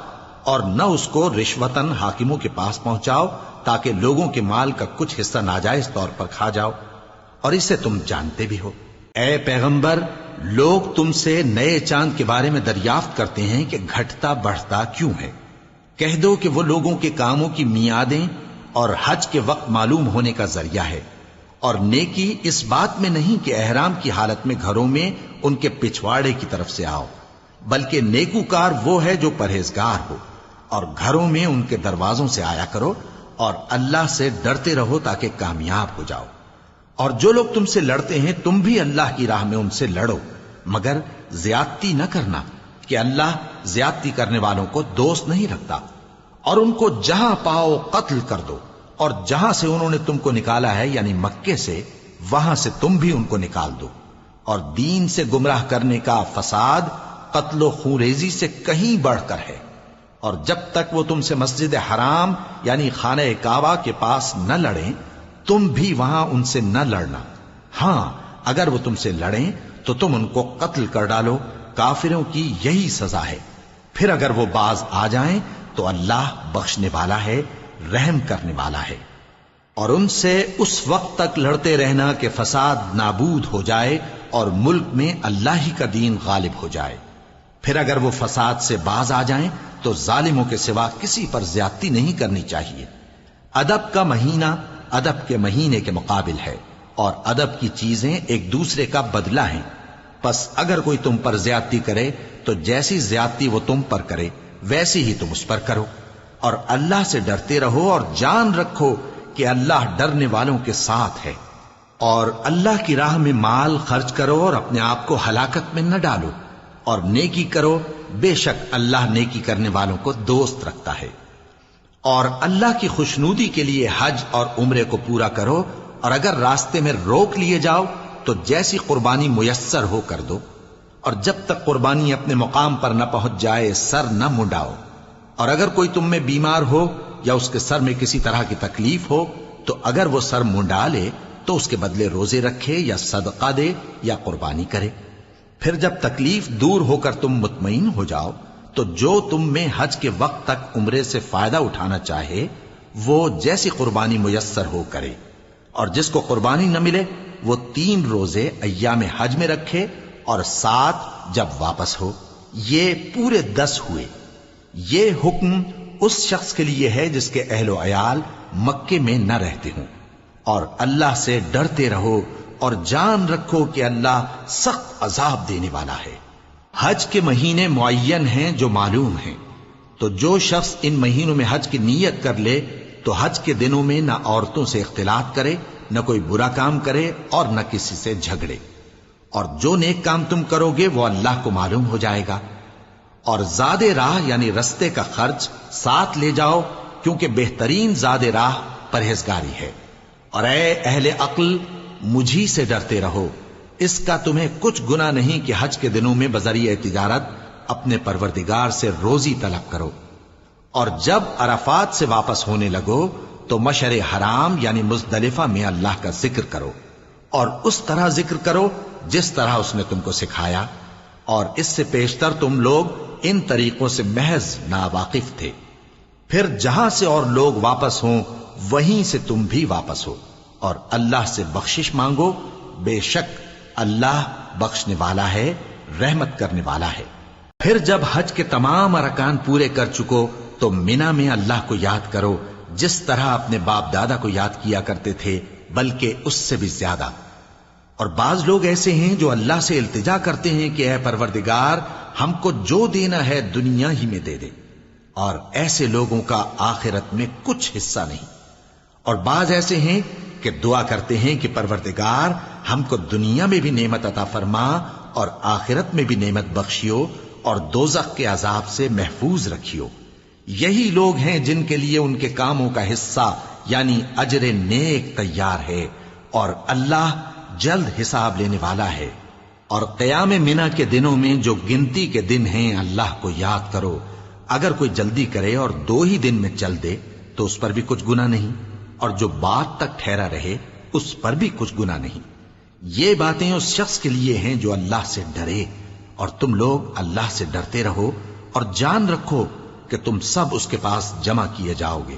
اور نہ اس کو رشوتاً حاکموں کے پاس پہنچاؤ تاکہ لوگوں کے مال کا کچھ حصہ ناجائز طور پر کھا جاؤ، اور اسے تم جانتے بھی ہو۔ اے پیغمبر، لوگ تم سے نئے چاند کے بارے میں دریافت کرتے ہیں کہ گھٹتا بڑھتا کیوں ہے۔ کہہ دو کہ وہ لوگوں کے کاموں کی میعادیں اور حج کے وقت معلوم ہونے کا ذریعہ ہے، اور نیکی اس بات میں نہیں کہ احرام کی حالت میں گھروں میں ان کے پچھواڑے کی طرف سے آؤ، بلکہ نیکوکار وہ ہے جو پرہیزگار ہو، اور گھروں میں ان کے دروازوں سے آیا کرو، اور اللہ سے ڈرتے رہو تاکہ کامیاب ہو جاؤ۔ اور جو لوگ تم سے لڑتے ہیں تم بھی اللہ کی راہ میں ان سے لڑو، مگر زیادتی نہ کرنا، کہ اللہ زیادتی کرنے والوں کو دوست نہیں رکھتا۔ اور ان کو جہاں پاؤ قتل کر دو، اور جہاں سے انہوں نے تم کو نکالا ہے یعنی مکے سے، وہاں سے تم بھی ان کو نکال دو۔ اور دین سے گمراہ کرنے کا فساد قتل و خونریزی سے کہیں بڑھ کر ہے۔ اور جب تک وہ تم سے مسجد حرام یعنی خانہ کعبہ کے پاس نہ لڑیں، تم بھی وہاں ان سے نہ لڑنا۔ ہاں، اگر وہ تم سے لڑیں تو تم ان کو قتل کر ڈالو، کافروں کی یہی سزا ہے۔ پھر اگر وہ باز آ جائیں تو اللہ بخشنے والا ہے، رحم کرنے والا ہے۔ اور ان سے اس وقت تک لڑتے رہنا کہ فساد نابود ہو جائے اور ملک میں اللہ ہی کا دین غالب ہو جائے۔ پھر اگر وہ فساد سے باز آ جائیں تو ظالموں کے سوا کسی پر زیادتی نہیں کرنی چاہیے۔ ادب کا مہینہ ادب کے مہینے کے مقابل ہے، اور ادب کی چیزیں ایک دوسرے کا بدلہ ہیں۔ پس اگر کوئی تم پر زیادتی کرے تو جیسی زیادتی وہ تم پر کرے ویسی ہی تم اس پر کرو، اور اللہ سے ڈرتے رہو، اور جان رکھو کہ اللہ ڈرنے والوں کے ساتھ ہے۔ اور اللہ کی راہ میں مال خرچ کرو اور اپنے آپ کو ہلاکت میں نہ ڈالو، اور نیکی کرو، بے شک اللہ نیکی کرنے والوں کو دوست رکھتا ہے۔ اور اللہ کی خوشنودی کے لیے حج اور عمرے کو پورا کرو، اور اگر راستے میں روک لیے جاؤ تو جیسی قربانی میسر ہو کر دو، اور جب تک قربانی اپنے مقام پر نہ پہنچ جائے سر نہ منڈاؤ۔ اور اگر کوئی تم میں بیمار ہو یا اس کے سر میں کسی طرح کی تکلیف ہو تو اگر وہ سر منڈا لے تو اس کے بدلے روزے رکھے یا صدقہ دے یا قربانی کرے۔ پھر جب تکلیف دور ہو کر تم مطمئن ہو جاؤ تو جو تم میں حج کے وقت تک عمرے سے فائدہ اٹھانا چاہے وہ جیسی قربانی میسر ہو کرے، اور جس کو قربانی نہ ملے وہ 3 روزے ایام حج میں رکھے اور 7 جب واپس ہو، یہ پورے 10 ہوئے۔ یہ حکم اس شخص کے لیے ہے جس کے اہل و عیال مکے میں نہ رہتے ہوں۔ اور اللہ سے ڈرتے رہو اور جان رکھو کہ اللہ سخت عذاب دینے والا ہے۔ حج کے مہینے معین ہیں جو معلوم ہیں، تو جو شخص ان مہینوں میں حج کی نیت کر لے تو حج کے دنوں میں نہ عورتوں سے اختلاط کرے، نہ کوئی برا کام کرے اور نہ کسی سے جھگڑے۔ اور جو نیک کام تم کرو گے وہ اللہ کو معلوم ہو جائے گا۔ اور زاد راہ یعنی رستے کا خرچ ساتھ لے جاؤ، کیونکہ بہترین زاد راہ پرہیزگاری ہے۔ اور اے اہل عقل، مجھی سے ڈرتے رہو، اس کا تمہیں کچھ گناہ نہیں کہ حج کے دنوں میں بذریعہ تجارت اپنے پروردگار سے روزی طلب کرو۔ اور جب عرفات سے واپس ہونے لگو تو مشعر حرام یعنی مزدلفہ میں اللہ کا ذکر کرو، اور اس طرح ذکر کرو جس طرح اس نے تم کو سکھایا، اور اس سے پیشتر تم لوگ ان طریقوں سے محض ناواقف تھے۔ پھر جہاں سے اور لوگ واپس ہوں وہیں سے تم بھی واپس ہو، اور اللہ سے بخشش مانگو، بے شک اللہ بخشنے والا ہے، رحمت کرنے والا ہے۔ پھر جب حج کے تمام ارکان پورے کر چکو تو مینا میں اللہ کو یاد کرو جس طرح اپنے باپ دادا کو یاد کیا کرتے تھے، بلکہ اس سے بھی زیادہ۔ اور بعض لوگ ایسے ہیں جو اللہ سے التجا کرتے ہیں کہ اے پروردگار، ہم کو جو دینا ہے دنیا ہی میں دے دے، اور ایسے لوگوں کا آخرت میں کچھ حصہ نہیں۔ اور بعض ایسے ہیں کہ دعا کرتے ہیں کہ پروردگار ہم کو دنیا میں بھی نعمت عطا فرما اور آخرت میں بھی نعمت بخشیو اور دوزخ کے عذاب سے محفوظ رکھیو۔ یہی لوگ ہیں جن کے لیے ان کے کاموں کا حصہ یعنی اجر نیک تیار ہے، اور اللہ جلد حساب لینے والا ہے۔ اور قیام منا کے دنوں میں جو گنتی کے دن ہیں اللہ کو یاد کرو۔ اگر کوئی جلدی کرے اور 2 ہی دن میں چل دے تو اس پر بھی کچھ گناہ نہیں، اور جو بات تک ٹھہرا رہے اس پر بھی کچھ گناہ نہیں۔ یہ باتیں اس شخص کے لیے ہیں جو اللہ سے ڈرے، اور تم لوگ اللہ سے ڈرتے رہو اور جان رکھو کہ تم سب اس کے پاس جمع کیے جاؤ گے۔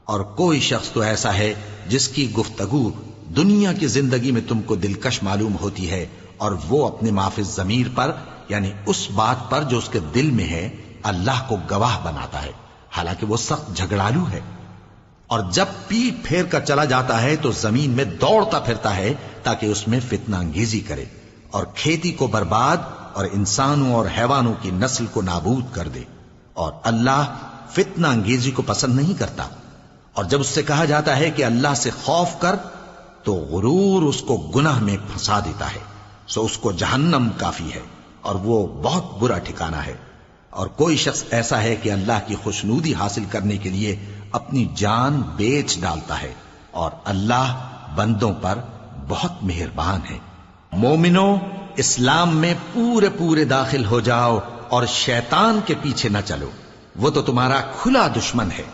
اور کوئی شخص تو ایسا ہے جس کی گفتگو دنیا کی زندگی میں تم کو دلکش معلوم ہوتی ہے اور وہ اپنے معافی ضمیر پر یعنی اس بات پر جو اس کے دل میں ہے اللہ کو گواہ بناتا ہے، حالانکہ وہ سخت جھگڑالو ہے۔ اور جب پیٹ پھیر کر چلا جاتا ہے تو زمین میں دوڑتا پھرتا ہے تاکہ اس میں فتنہ انگیزی کرے اور کھیتی کو برباد اور انسانوں اور حیوانوں کی نسل کو نابود کر دے، اور اللہ فتنہ انگیزی کو پسند نہیں کرتا۔ اور جب اس سے کہا جاتا ہے کہ اللہ سے خوف کر تو غرور اس کو گناہ میں پھنسا دیتا ہے، سو اس کو جہنم کافی ہے اور وہ بہت برا ٹھکانہ ہے۔ اور کوئی شخص ایسا ہے کہ اللہ کی خوشنودی حاصل کرنے کے لیے اپنی جان بیچ ڈالتا ہے، اور اللہ بندوں پر بہت مہربان ہے۔ مومنو، اسلام میں پورے پورے داخل ہو جاؤ اور شیطان کے پیچھے نہ چلو، وہ تو تمہارا کھلا دشمن ہے۔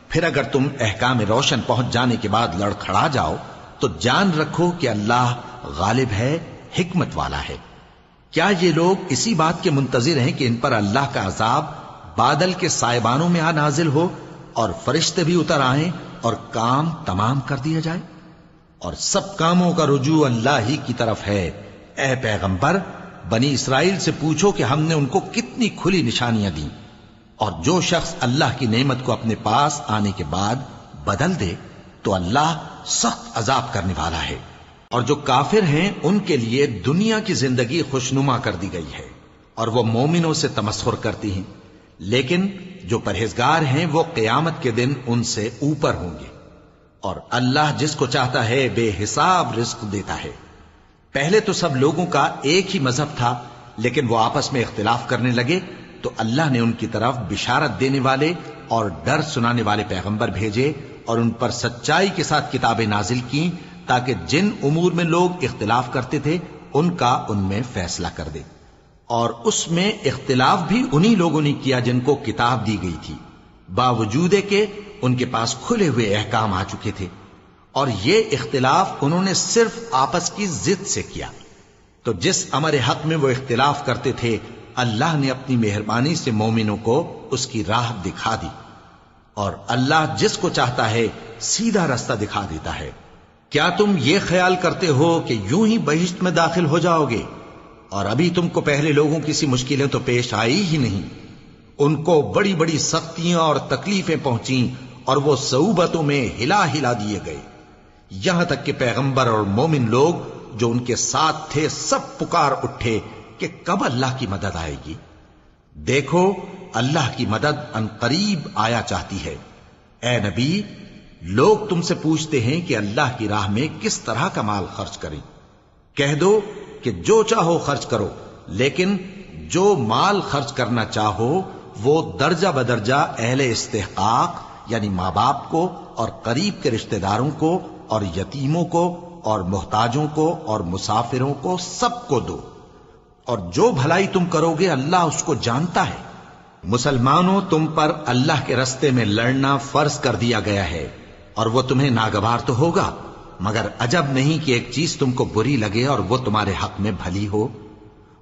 پھر اگر تم احکام روشن پہنچ جانے کے بعد لڑکھڑا جاؤ تو جان رکھو کہ اللہ غالب ہے، حکمت والا ہے۔ کیا یہ لوگ اسی بات کے منتظر ہیں کہ ان پر اللہ کا عذاب بادل کے سائبانوں میں آ نازل ہو اور فرشتے بھی اتر آئیں اور کام تمام کر دیا جائے؟ اور سب کاموں کا رجوع اللہ ہی کی طرف ہے۔ اے پیغمبر، بنی اسرائیل سے پوچھو کہ ہم نے ان کو کتنی کھلی نشانیاں دیں، اور جو شخص اللہ کی نعمت کو اپنے پاس آنے کے بعد بدل دے تو اللہ سخت عذاب کرنے والا ہے۔ اور جو کافر ہیں ان کے لیے دنیا کی زندگی خوشنما کر دی گئی ہے اور وہ مومنوں سے تمسخر کرتی ہیں، لیکن جو پرہیزگار ہیں وہ قیامت کے دن ان سے اوپر ہوں گے۔ اور اللہ جس کو چاہتا ہے بے حساب رزق دیتا ہے۔ پہلے تو سب لوگوں کا ایک ہی مذہب تھا، لیکن وہ آپس میں اختلاف کرنے لگے تو اللہ نے ان کی طرف بشارت دینے والے اور ڈر سنانے والے پیغمبر بھیجے اور ان پر سچائی کے ساتھ کتابیں نازل کی تاکہ جن امور میں لوگ اختلاف کرتے تھے ان کا ان میں فیصلہ کر دے۔ اور اس میں اختلاف بھی انہی لوگوں نے کیا جن کو کتاب دی گئی تھی، باوجود کہ ان کے پاس کھلے ہوئے احکام آ چکے تھے، اور یہ اختلاف انہوں نے صرف آپس کی ضد سے کیا۔ تو جس امر حق میں وہ اختلاف کرتے تھے اللہ نے اپنی مہربانی سے مومنوں کو اس کی راہ دکھا دی، اور اللہ جس کو چاہتا ہے سیدھا رستہ دکھا دیتا ہے۔ کیا تم یہ خیال کرتے ہو کہ یوں ہی بہشت میں داخل ہو جاؤ گے، اور ابھی تم کو پہلے لوگوں کی سی مشکلیں تو پیش آئی ہی نہیں؟ ان کو بڑی بڑی سختیاں اور تکلیفیں پہنچیں اور وہ صعوبتوں میں ہلا ہلا دیے گئے، یہاں تک کہ پیغمبر اور مومن لوگ جو ان کے ساتھ تھے سب پکار اٹھے کہ کب اللہ کی مدد آئے گی۔ دیکھو اللہ کی مدد ان قریب آیا چاہتی ہے۔ اے نبی، لوگ تم سے پوچھتے ہیں کہ اللہ کی راہ میں کس طرح کا مال خرچ کریں۔ کہہ دو کہ جو چاہو خرچ کرو، لیکن جو مال خرچ کرنا چاہو وہ درجہ بدرجہ اہل استحقاق یعنی ماں باپ کو اور قریب کے رشتہ داروں کو اور یتیموں کو اور محتاجوں کو اور مسافروں کو سب کو دو، اور جو بھلائی تم کرو گے اللہ اس کو جانتا ہے۔ مسلمانوں، تم پر اللہ کے رستے میں لڑنا فرض کر دیا گیا ہے، اور وہ تمہیں ناگوار تو ہوگا، مگر عجب نہیں کہ ایک چیز تم کو بری لگے اور وہ تمہارے حق میں بھلی ہو،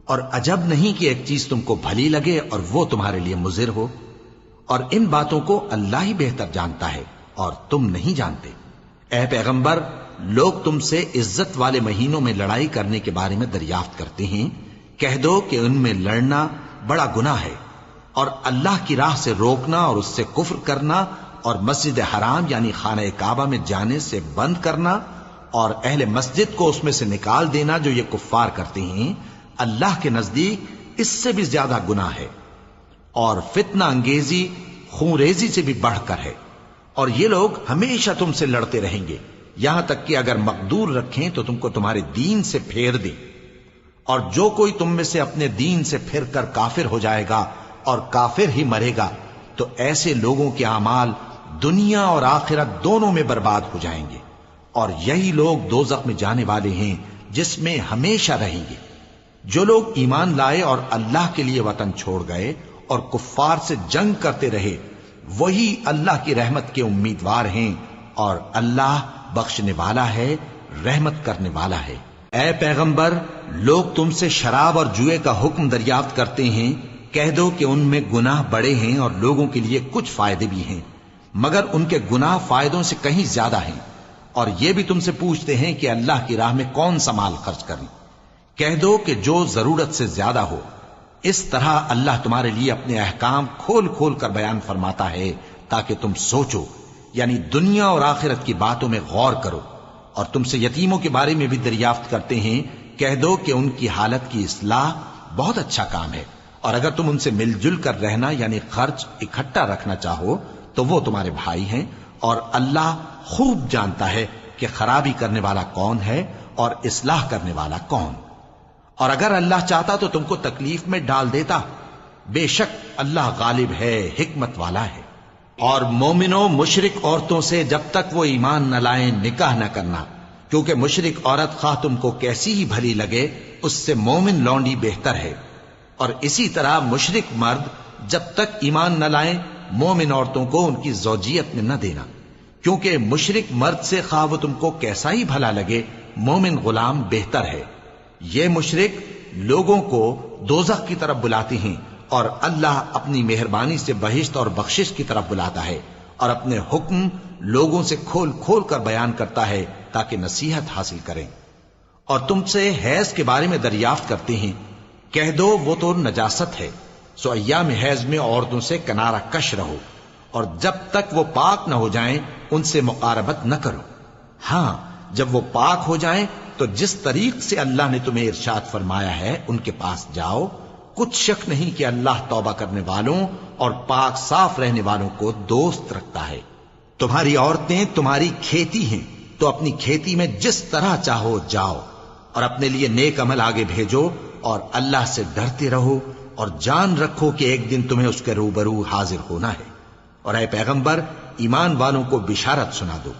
اور عجب نہیں کہ ایک چیز تم کو بھلی لگے اور وہ تمہارے لیے مضر ہو، اور ان باتوں کو اللہ ہی بہتر جانتا ہے اور تم نہیں جانتے۔ اے پیغمبر، لوگ تم سے عزت والے مہینوں میں لڑائی کرنے کے بارے میں دریافت کرتے ہیں، کہہ دو کہ ان میں لڑنا بڑا گناہ ہے، اور اللہ کی راہ سے روکنا اور اس سے کفر کرنا اور مسجد حرام یعنی خانہ کعبہ میں جانے سے بند کرنا اور اہل مسجد کو اس میں سے نکال دینا جو یہ کفار کرتے ہیں، اللہ کے نزدیک اس سے بھی زیادہ گناہ ہے، اور فتنہ انگیزی خونریزی سے بھی بڑھ کر ہے۔ اور یہ لوگ ہمیشہ تم سے لڑتے رہیں گے، یہاں تک کہ اگر مقدور رکھیں تو تم کو تمہارے دین سے پھیر دیں، اور جو کوئی تم میں سے اپنے دین سے پھر کر کافر ہو جائے گا اور کافر ہی مرے گا تو ایسے لوگوں کے اعمال دنیا اور آخرت دونوں میں برباد ہو جائیں گے، اور یہی لوگ دوزخ میں جانے والے ہیں جس میں ہمیشہ رہیں گے۔ جو لوگ ایمان لائے اور اللہ کے لیے وطن چھوڑ گئے اور کفار سے جنگ کرتے رہے وہی اللہ کی رحمت کے امیدوار ہیں، اور اللہ بخشنے والا ہے، رحمت کرنے والا ہے۔ اے پیغمبر، لوگ تم سے شراب اور جوئے کا حکم دریافت کرتے ہیں، کہہ دو کہ ان میں گناہ بڑے ہیں اور لوگوں کے لیے کچھ فائدے بھی ہیں، مگر ان کے گناہ فائدوں سے کہیں زیادہ ہیں۔ اور یہ بھی تم سے پوچھتے ہیں کہ اللہ کی راہ میں کون سا مال خرچ کریں، کہہ دو کہ جو ضرورت سے زیادہ ہو. اس طرح اللہ تمہارے لیے اپنے احکام کھول کھول کر بیان فرماتا ہے تاکہ تم سوچو، یعنی دنیا اور آخرت کی باتوں میں غور کرو. اور تم سے یتیموں کے بارے میں بھی دریافت کرتے ہیں، کہہ دو کہ ان کی حالت کی اصلاح بہت اچھا کام ہے، اور اگر تم ان سے مل جل کر رہنا یعنی خرچ اکٹھا رکھنا چاہو تو وہ تمہارے بھائی ہیں، اور اللہ خوب جانتا ہے کہ خرابی کرنے والا کون ہے اور اصلاح کرنے والا کون. اور اگر اللہ چاہتا تو تم کو تکلیف میں ڈال دیتا، بے شک اللہ غالب ہے، حکمت والا ہے. اور مومنوں مشرک عورتوں سے جب تک وہ ایمان نہ لائیں نکاح نہ کرنا، کیونکہ مشرک عورت خواہ تم کو کیسی ہی بھلی لگے اس سے مومن لونڈی بہتر ہے. اور اسی طرح مشرک مرد جب تک ایمان نہ لائیں مومن عورتوں کو ان کی زوجیت میں نہ دینا، کیونکہ مشرک مرد سے خواہ وہ تم کو کیسا ہی بھلا لگے مومن غلام بہتر ہے. یہ مشرک لوگوں کو دوزخ کی طرف بلاتے ہیں، اور اللہ اپنی مہربانی سے بہشت اور بخشش کی طرف بلاتا ہے، اور اپنے حکم لوگوں سے کھول کھول کر بیان کرتا ہے تاکہ نصیحت حاصل کریں. اور تم سے حیض کے بارے میں دریافت کرتے ہیں، کہہ دو وہ تو نجاست ہے، سو ایام حیض میں عورتوں سے کنارہ کش رہو، اور جب تک وہ پاک نہ ہو جائیں ان سے مقاربت نہ کرو. ہاں جب وہ پاک ہو جائیں تو جس طریق سے اللہ نے تمہیں ارشاد فرمایا ہے ان کے پاس جاؤ. کچھ شک نہیں کہ اللہ توبہ کرنے والوں اور پاک صاف رہنے والوں کو دوست رکھتا ہے. تمہاری عورتیں تمہاری کھیتی ہیں، تو اپنی کھیتی میں جس طرح چاہو جاؤ، اور اپنے لیے نیک عمل آگے بھیجو، اور اللہ سے ڈرتے رہو، اور جان رکھو کہ ایک دن تمہیں اس کے روبرو حاضر ہونا ہے. اور اے پیغمبر ایمان والوں کو بشارت سنا دو،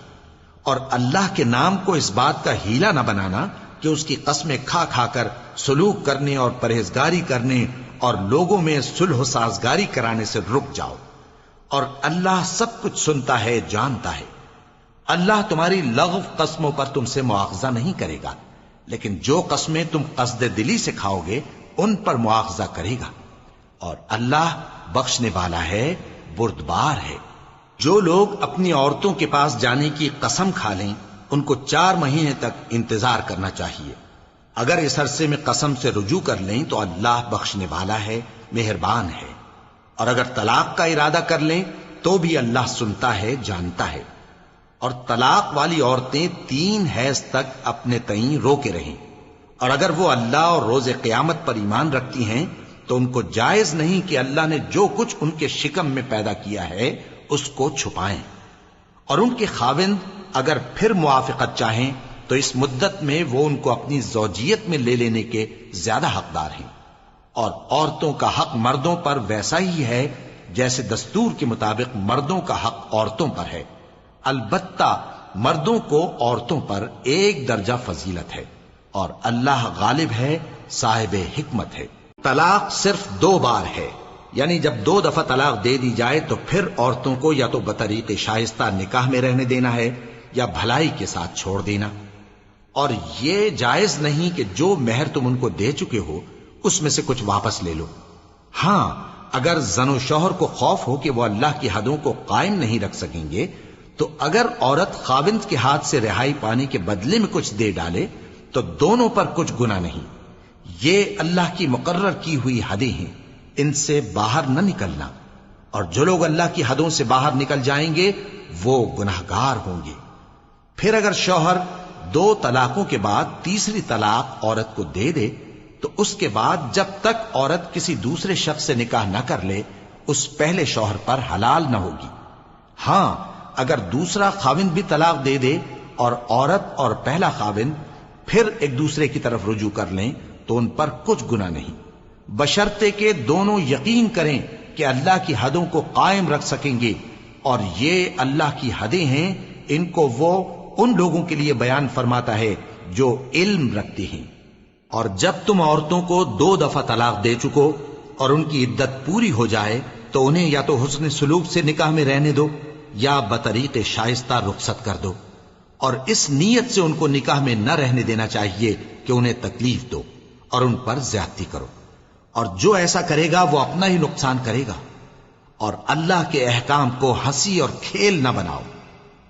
اور اللہ کے نام کو اس بات کا ہیلا نہ بنانا کہ اس کی قسمیں کھا کھا کر سلوک کرنے اور پرہیزگاری کرنے اور لوگوں میں صلح و سازگاری کرانے سے رک جاؤ. اور اللہ سب کچھ سنتا ہے، جانتا ہے. اللہ تمہاری لغو قسموں پر تم سے مواخذہ نہیں کرے گا، لیکن جو قسمیں تم قصد دلی سے کھاؤ گے ان پر مواخذہ کرے گا. اور اللہ بخشنے والا ہے، بردبار ہے. جو لوگ اپنی عورتوں کے پاس جانے کی قسم کھا لیں ان کو 4 مہینے تک انتظار کرنا چاہیے. اگر اس عرصے میں قسم سے رجوع کر لیں تو اللہ بخشنے والا ہے، مہربان ہے. اور اگر طلاق کا ارادہ کر لیں تو بھی اللہ سنتا ہے، جانتا ہے. اور طلاق والی عورتیں 3 حیض تک اپنے تئیں روکے رہیں، اور اگر وہ اللہ اور روز قیامت پر ایمان رکھتی ہیں تو ان کو جائز نہیں کہ اللہ نے جو کچھ ان کے شکم میں پیدا کیا ہے اس کو چھپائیں. اور ان کے خاوند اگر پھر موافقت چاہیں تو اس مدت میں وہ ان کو اپنی زوجیت میں لے لینے کے زیادہ حقدار ہیں. اور عورتوں کا حق مردوں پر ویسا ہی ہے جیسے دستور کے مطابق مردوں کا حق عورتوں پر ہے. البتہ مردوں کو عورتوں پر 1 درجہ فضیلت ہے، اور اللہ غالب ہے، صاحب حکمت ہے. طلاق صرف 2 بار ہے، یعنی جب 2 دفعہ طلاق دے دی جائے تو پھر عورتوں کو یا تو بطریق شائستہ نکاح میں رہنے دینا ہے یا بھلائی کے ساتھ چھوڑ دینا. اور یہ جائز نہیں کہ جو مہر تم ان کو دے چکے ہو اس میں سے کچھ واپس لے لو. ہاں اگر زن و شوہر کو خوف ہو کہ وہ اللہ کی حدوں کو قائم نہیں رکھ سکیں گے تو اگر عورت خاوند کے ہاتھ سے رہائی پانے کے بدلے میں کچھ دے ڈالے تو دونوں پر کچھ گناہ نہیں. یہ اللہ کی مقرر کی ہوئی حدیں ہیں، ان سے باہر نہ نکلنا. اور جو لوگ اللہ کی حدوں سے باہر نکل جائیں گے وہ گناہگار ہوں گے. پھر اگر شوہر 2 طلاقوں کے بعد تیسری طلاق عورت کو دے دے تو اس کے بعد جب تک عورت کسی دوسرے شخص سے نکاح نہ کر لے اس پہلے شوہر پر حلال نہ ہوگی. ہاں اگر دوسرا خاوند بھی طلاق دے دے اور عورت اور پہلا خاوند پھر ایک دوسرے کی طرف رجوع کر لیں تو ان پر کچھ گناہ نہیں، بشرطے کہ دونوں یقین کریں کہ اللہ کی حدوں کو قائم رکھ سکیں گے. اور یہ اللہ کی حدیں ہیں، ان کو وہ ان لوگوں کے لیے بیان فرماتا ہے جو علم رکھتے ہیں. اور جب تم عورتوں کو 2 دفعہ طلاق دے چکو اور ان کی عدت پوری ہو جائے تو انہیں یا تو حسن سلوک سے نکاح میں رہنے دو یا بطریق شائستہ رخصت کر دو. اور اس نیت سے ان کو نکاح میں نہ رہنے دینا چاہیے کہ انہیں تکلیف دو اور ان پر زیادتی کرو. اور جو ایسا کرے گا وہ اپنا ہی نقصان کرے گا. اور اللہ کے احکام کو ہنسی اور کھیل نہ بناؤ.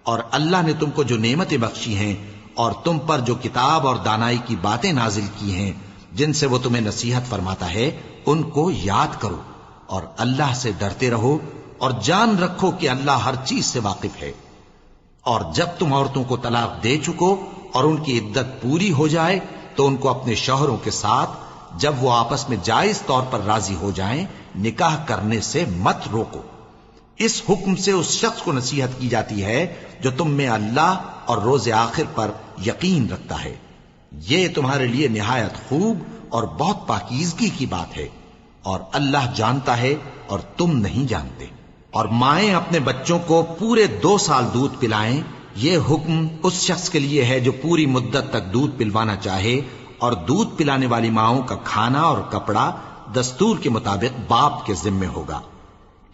اور اللہ نے تم کو جو نعمتیں بخشی ہیں اور تم پر جو کتاب اور دانائی کی باتیں نازل کی ہیں جن سے وہ تمہیں نصیحت فرماتا ہے ان کو یاد کرو، اور اللہ سے ڈرتے رہو، اور جان رکھو کہ اللہ ہر چیز سے واقف ہے۔ اور جب تم عورتوں کو طلاق دے چکو اور ان کی عدت پوری ہو جائے تو ان کو اپنے شوہروں کے ساتھ جب وہ آپس میں جائز طور پر راضی ہو جائیں نکاح کرنے سے مت روکو۔ اس حکم سے اس شخص کو نصیحت کی جاتی ہے جو تم میں اللہ اور روز آخر پر یقین رکھتا ہے۔ یہ تمہارے لیے نہایت خوب اور بہت پاکیزگی کی بات ہے، اور اللہ جانتا ہے اور تم نہیں جانتے۔ اور مائیں اپنے بچوں کو پورے 2 سال دودھ پلائیں، یہ حکم اس شخص کے لیے ہے جو پوری مدت تک دودھ پلوانا چاہے، اور دودھ پلانے والی ماؤں کا کھانا اور کپڑا دستور کے مطابق باپ کے ذمے ہوگا۔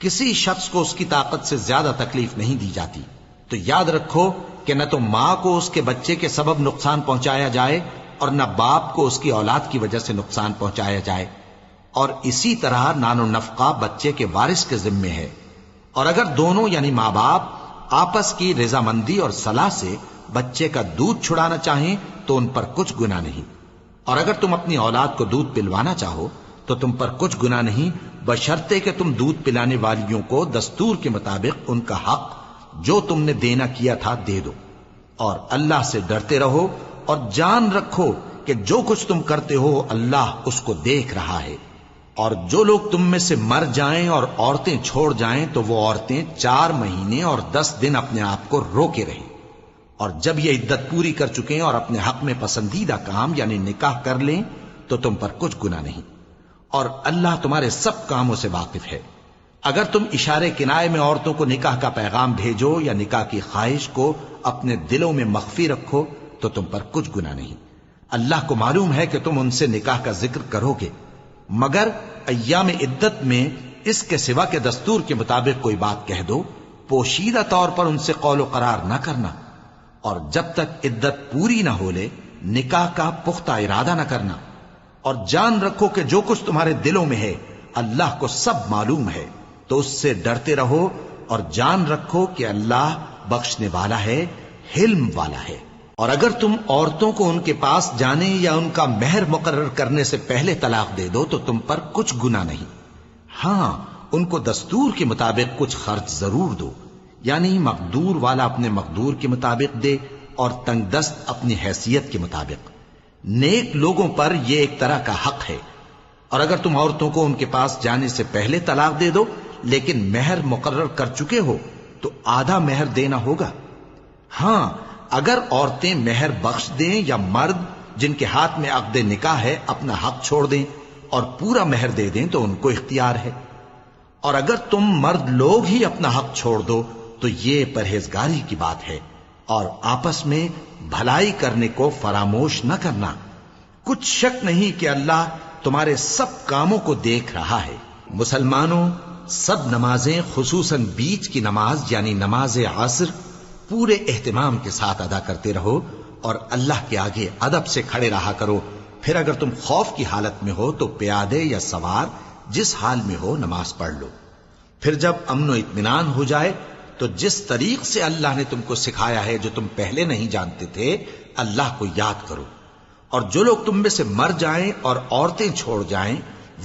کسی شخص کو اس کی طاقت سے زیادہ تکلیف نہیں دی جاتی، تو یاد رکھو کہ نہ تو ماں کو اس کے بچے کے سبب نقصان پہنچایا جائے اور نہ باپ کو اس کی اولاد کی وجہ سے نقصان پہنچایا جائے، اور اسی طرح نان و نفقہ بچے کے وارث کے ذمے ہے۔ اور اگر دونوں یعنی ماں باپ آپس کی رضامندی اور صلاح سے بچے کا دودھ چھڑانا چاہیں تو ان پر کچھ گناہ نہیں، اور اگر تم اپنی اولاد کو دودھ پلوانا چاہو تو تم پر کچھ گناہ نہیں، بشرطے کہ تم دودھ پلانے والیوں کو دستور کے مطابق ان کا حق جو تم نے دینا کیا تھا دے دو۔ اور اللہ سے ڈرتے رہو اور جان رکھو کہ جو کچھ تم کرتے ہو اللہ اس کو دیکھ رہا ہے۔ اور جو لوگ تم میں سے مر جائیں اور عورتیں چھوڑ جائیں تو وہ عورتیں 4 مہینے اور 10 دن اپنے آپ کو روکے رہیں، اور جب یہ عدت پوری کر چکیں اور اپنے حق میں پسندیدہ کام یعنی نکاح کر لیں تو تم پر کچھ گناہ نہیں، اور اللہ تمہارے سب کاموں سے واقف ہے۔ اگر تم اشارے کنائے میں عورتوں کو نکاح کا پیغام بھیجو یا نکاح کی خواہش کو اپنے دلوں میں مخفی رکھو تو تم پر کچھ گناہ نہیں۔ اللہ کو معلوم ہے کہ تم ان سے نکاح کا ذکر کرو گے، مگر ایام عدت میں اس کے سوا کے دستور کے مطابق کوئی بات کہہ دو، پوشیدہ طور پر ان سے قول و قرار نہ کرنا، اور جب تک عدت پوری نہ ہو لے نکاح کا پختہ ارادہ نہ کرنا۔ اور جان رکھو کہ جو کچھ تمہارے دلوں میں ہے اللہ کو سب معلوم ہے، تو اس سے ڈرتے رہو اور جان رکھو کہ اللہ بخشنے والا ہے، حلم والا ہے۔ اور اگر تم عورتوں کو ان کے پاس جانے یا ان کا مہر مقرر کرنے سے پہلے طلاق دے دو تو تم پر کچھ گناہ نہیں، ہاں ان کو دستور کے مطابق کچھ خرچ ضرور دو، یعنی مقدور والا اپنے مقدور کے مطابق دے اور تنگ دست اپنی حیثیت کے مطابق۔ نیک لوگوں پر یہ ایک طرح کا حق ہے۔ اور اگر تم عورتوں کو ان کے پاس جانے سے پہلے طلاق دے دو لیکن مہر مقرر کر چکے ہو تو آدھا مہر دینا ہوگا۔ ہاں اگر عورتیں مہر بخش دیں یا مرد جن کے ہاتھ میں عقد نکاح ہے اپنا حق چھوڑ دیں اور پورا مہر دے دیں تو ان کو اختیار ہے۔ اور اگر تم مرد لوگ ہی اپنا حق چھوڑ دو تو یہ پرہیزگاری کی بات ہے، اور آپس میں بھلائی کرنے کو فراموش نہ کرنا۔ کچھ شک نہیں کہ اللہ تمہارے سب کاموں کو دیکھ رہا ہے۔ مسلمانوں، سب نمازیں خصوصاً بیچ کی نماز یعنی نماز عصر پورے اہتمام کے ساتھ ادا کرتے رہو اور اللہ کے آگے ادب سے کھڑے رہا کرو۔ پھر اگر تم خوف کی حالت میں ہو تو پیادے یا سوار جس حال میں ہو نماز پڑھ لو۔ پھر جب امن و اطمینان ہو جائے تو جس طریق سے اللہ نے تم کو سکھایا ہے جو تم پہلے نہیں جانتے تھے اللہ کو یاد کرو۔ اور جو لوگ تم میں سے مر جائیں اور عورتیں چھوڑ جائیں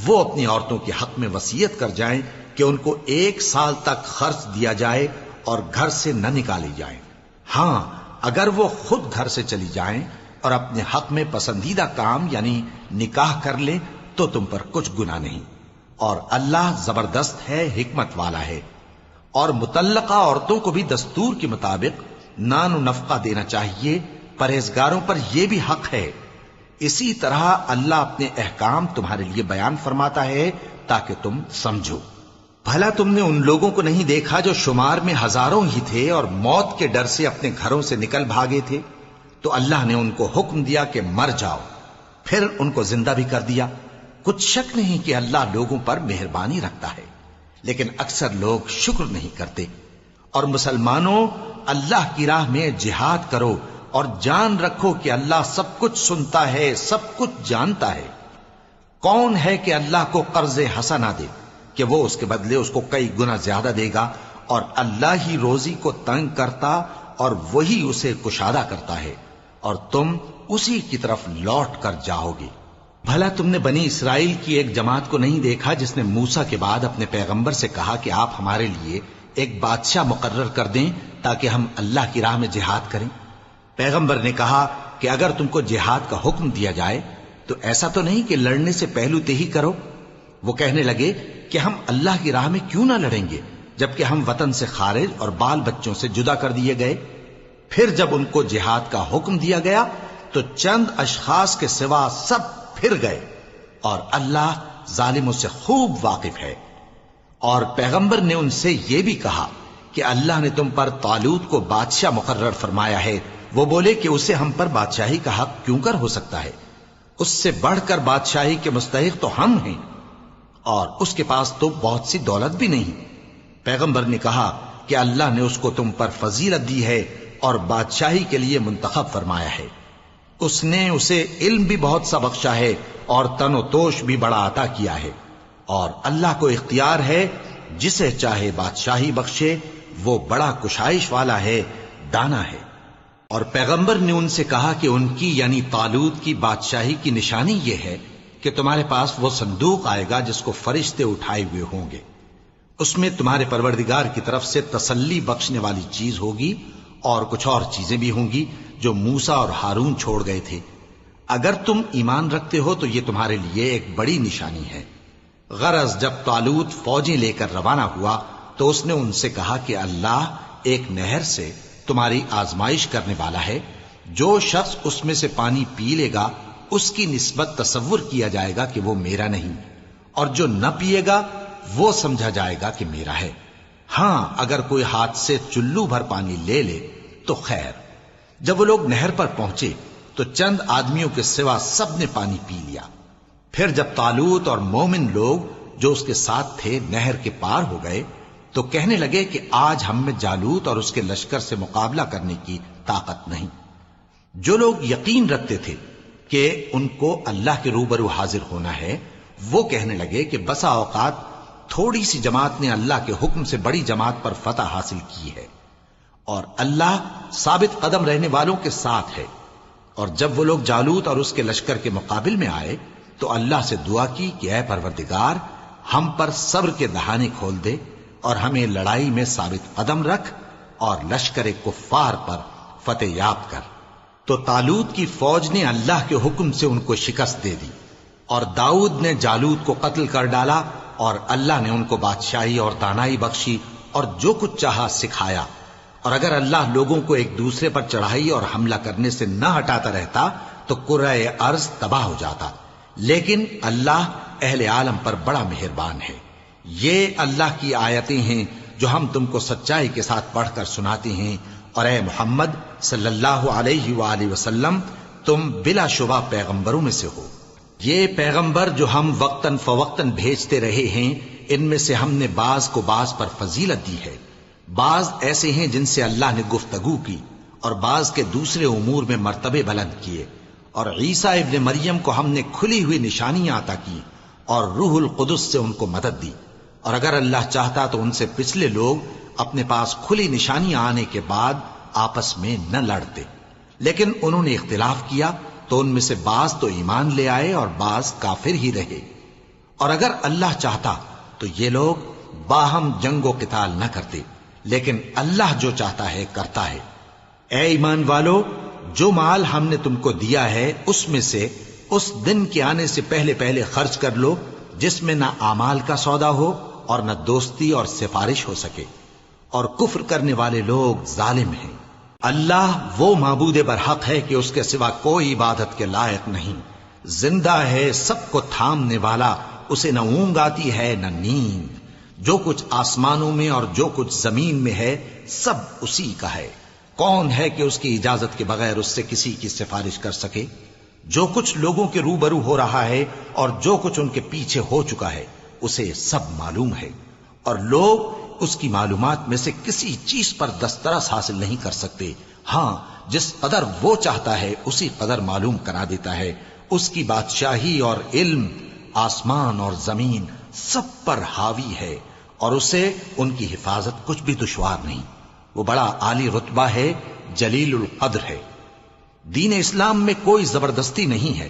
وہ اپنی عورتوں کے حق میں وصیت کر جائیں کہ ان کو 1 سال تک خرچ دیا جائے اور گھر سے نہ نکالی جائیں۔ ہاں اگر وہ خود گھر سے چلی جائیں اور اپنے حق میں پسندیدہ کام یعنی نکاح کر لیں تو تم پر کچھ گناہ نہیں، اور اللہ زبردست ہے، حکمت والا ہے۔ اور مطلقہ عورتوں کو بھی دستور کے مطابق نان و نفقہ دینا چاہیے، پرہیزگاروں پر یہ بھی حق ہے۔ اسی طرح اللہ اپنے احکام تمہارے لیے بیان فرماتا ہے تاکہ تم سمجھو۔ بھلا تم نے ان لوگوں کو نہیں دیکھا جو شمار میں ہزاروں ہی تھے اور موت کے ڈر سے اپنے گھروں سے نکل بھاگے تھے؟ تو اللہ نے ان کو حکم دیا کہ مر جاؤ، پھر ان کو زندہ بھی کر دیا۔ کچھ شک نہیں کہ اللہ لوگوں پر مہربانی رکھتا ہے، لیکن اکثر لوگ شکر نہیں کرتے۔ اور مسلمانوں، اللہ کی راہ میں جہاد کرو اور جان رکھو کہ اللہ سب کچھ سنتا ہے، سب کچھ جانتا ہے۔ کون ہے کہ اللہ کو قرض حسنہ دے کہ وہ اس کے بدلے اس کو کئی گنا زیادہ دے گا؟ اور اللہ ہی روزی کو تنگ کرتا اور وہی اسے کشادہ کرتا ہے، اور تم اسی کی طرف لوٹ کر جاؤ گے۔ بھلا تم نے بنی اسرائیل کی ایک جماعت کو نہیں دیکھا جس نے موسیٰ کے بعد اپنے پیغمبر سے کہا کہ آپ ہمارے لیے ایک بادشاہ مقرر کر دیں تاکہ ہم اللہ کی راہ میں جہاد کریں؟ پیغمبر نے کہا کہ اگر تم کو جہاد کا حکم دیا جائے تو ایسا تو نہیں کہ لڑنے سے پہلو تہی کرو۔ وہ کہنے لگے کہ ہم اللہ کی راہ میں کیوں نہ لڑیں گے جبکہ ہم وطن سے خارج اور بال بچوں سے جدا کر دیے گئے۔ پھر جب ان کو جہاد کا حکم دیا گیا تو چند اشخاص کے سوا سب پھر گئے، اور اللہ ظالموں سے خوب واقف ہے۔ اور پیغمبر نے ان سے یہ بھی کہا کہ اللہ نے تم پر طالوت کو بادشاہ مقرر فرمایا ہے۔ وہ بولے کہ اسے ہم پر بادشاہی کا حق کیوں کر ہو سکتا ہے؟ اس سے بڑھ کر بادشاہی کے مستحق تو ہم ہیں، اور اس کے پاس تو بہت سی دولت بھی نہیں۔ پیغمبر نے کہا کہ اللہ نے اس کو تم پر فضیلت دی ہے اور بادشاہی کے لیے منتخب فرمایا ہے۔ اس نے اسے علم بھی بہت سا بخشا ہے اور تن و توش بھی بڑا عطا کیا ہے، اور اللہ کو اختیار ہے جسے چاہے بادشاہی بخشے، وہ بڑا کشائش والا ہے، دانا ہے۔ اور پیغمبر نے ان سے کہا کہ ان کی یعنی طالوت کی بادشاہی کی نشانی یہ ہے کہ تمہارے پاس وہ صندوق آئے گا جس کو فرشتے اٹھائے ہوئے ہوں گے۔ اس میں تمہارے پروردگار کی طرف سے تسلی بخشنے والی چیز ہوگی، اور کچھ اور چیزیں بھی ہوں گی جو موسیٰ اور ہارون چھوڑ گئے تھے۔ اگر تم ایمان رکھتے ہو تو یہ تمہارے لیے ایک بڑی نشانی ہے۔ غرض جب طالوت فوجیں لے کر روانہ ہوا تو اس نے ان سے کہا کہ اللہ ایک نہر سے تمہاری آزمائش کرنے والا ہے، جو شخص اس میں سے پانی پی لے گا اس کی نسبت تصور کیا جائے گا کہ وہ میرا نہیں، اور جو نہ پیے گا وہ سمجھا جائے گا کہ میرا ہے۔ ہاں اگر کوئی ہاتھ سے چلو بھر پانی لے لے تو خیر۔ جب وہ لوگ نہر پر پہنچے تو چند آدمیوں کے سوا سب نے پانی پی لیا۔ پھر جب طالوت اور مومن لوگ جو اس کے ساتھ تھے نہر کے پار ہو گئے تو کہنے لگے کہ آج ہم میں جالوت اور اس کے لشکر سے مقابلہ کرنے کی طاقت نہیں۔ جو لوگ یقین رکھتے تھے کہ ان کو اللہ کے روبرو حاضر ہونا ہے، وہ کہنے لگے کہ بسا اوقات تھوڑی سی جماعت نے اللہ کے حکم سے بڑی جماعت پر فتح حاصل کی ہے، اور اللہ ثابت قدم رہنے والوں کے ساتھ ہے۔ اور جب وہ لوگ جالوت اور اس کے لشکر کے مقابل میں آئے تو اللہ سے دعا کی کہ اے پروردگار، ہم پر صبر کے دہانے کھول دے اور ہمیں لڑائی میں ثابت قدم رکھ اور لشکر کفار پر فتح یاب کر۔ تو طالوت کی فوج نے اللہ کے حکم سے ان کو شکست دے دی، اور داؤد نے جالوت کو قتل کر ڈالا، اور اللہ نے ان کو بادشاہی اور دانائی بخشی اور جو کچھ چاہا سکھایا۔ اور اگر اللہ لوگوں کو ایک دوسرے پر چڑھائی اور حملہ کرنے سے نہ ہٹاتا رہتا تو کرۂ ارض تباہ ہو جاتا، لیکن اللہ اہل عالم پر بڑا مہربان ہے۔ یہ اللہ کی آیتیں ہیں جو ہم تم کو سچائی کے ساتھ پڑھ کر سناتے ہیں، اور اے محمد صلی اللہ علیہ وآلہ وسلم تم بلا شبہ پیغمبروں میں سے ہو۔ یہ پیغمبر جو ہم وقتاً فوقتاً بھیجتے رہے ہیں، ان میں سے ہم نے بعض کو بعض پر فضیلت دی ہے۔ بعض ایسے ہیں جن سے اللہ نے گفتگو کی، اور بعض کے دوسرے امور میں مرتبے بلند کیے، اور عیسیٰ ابن مریم کو ہم نے کھلی ہوئی نشانیاں عطا کی اور روح القدس سے ان کو مدد دی۔ اور اگر اللہ چاہتا تو ان سے پچھلے لوگ اپنے پاس کھلی نشانیاں آنے کے بعد آپس میں نہ لڑتے، لیکن انہوں نے اختلاف کیا تو ان میں سے بعض تو ایمان لے آئے اور بعض کافر ہی رہے۔ اور اگر اللہ چاہتا تو یہ لوگ باہم جنگ و قتال نہ کرتے، لیکن اللہ جو چاہتا ہے کرتا ہے۔ اے ایمان والو، جو مال ہم نے تم کو دیا ہے اس میں سے اس دن کے آنے سے پہلے پہلے خرچ کر لو جس میں نہ اعمال کا سودا ہو اور نہ دوستی اور سفارش ہو سکے، اور کفر کرنے والے لوگ ظالم ہیں۔ اللہ وہ معبود برحق ہے کہ اس کے سوا کوئی عبادت کے لائق نہیں، زندہ ہے، سب کو تھامنے والا، اسے نہ اونگ آتی ہے نہ نیند۔ جو کچھ آسمانوں میں اور جو کچھ زمین میں ہے سب اسی کا ہے۔ کون ہے کہ اس کی اجازت کے بغیر اس سے کسی کی سفارش کر سکے؟ جو کچھ لوگوں کے روبرو ہو رہا ہے اور جو کچھ ان کے پیچھے ہو چکا ہے اسے سب معلوم ہے، اور لوگ اس کی معلومات میں سے کسی چیز پر دسترس حاصل نہیں کر سکتے۔ ہاں جس قدر وہ چاہتا ہے اسی قدر معلوم کرا دیتا ہے۔ اس کی بادشاہی اور علم آسمان اور زمین سب پر حاوی ہے، اور اسے ان کی حفاظت کچھ بھی دشوار نہیں۔ وہ بڑا عالی رتبہ ہے، جلیل القدر ہے۔ دین اسلام میں کوئی زبردستی نہیں ہے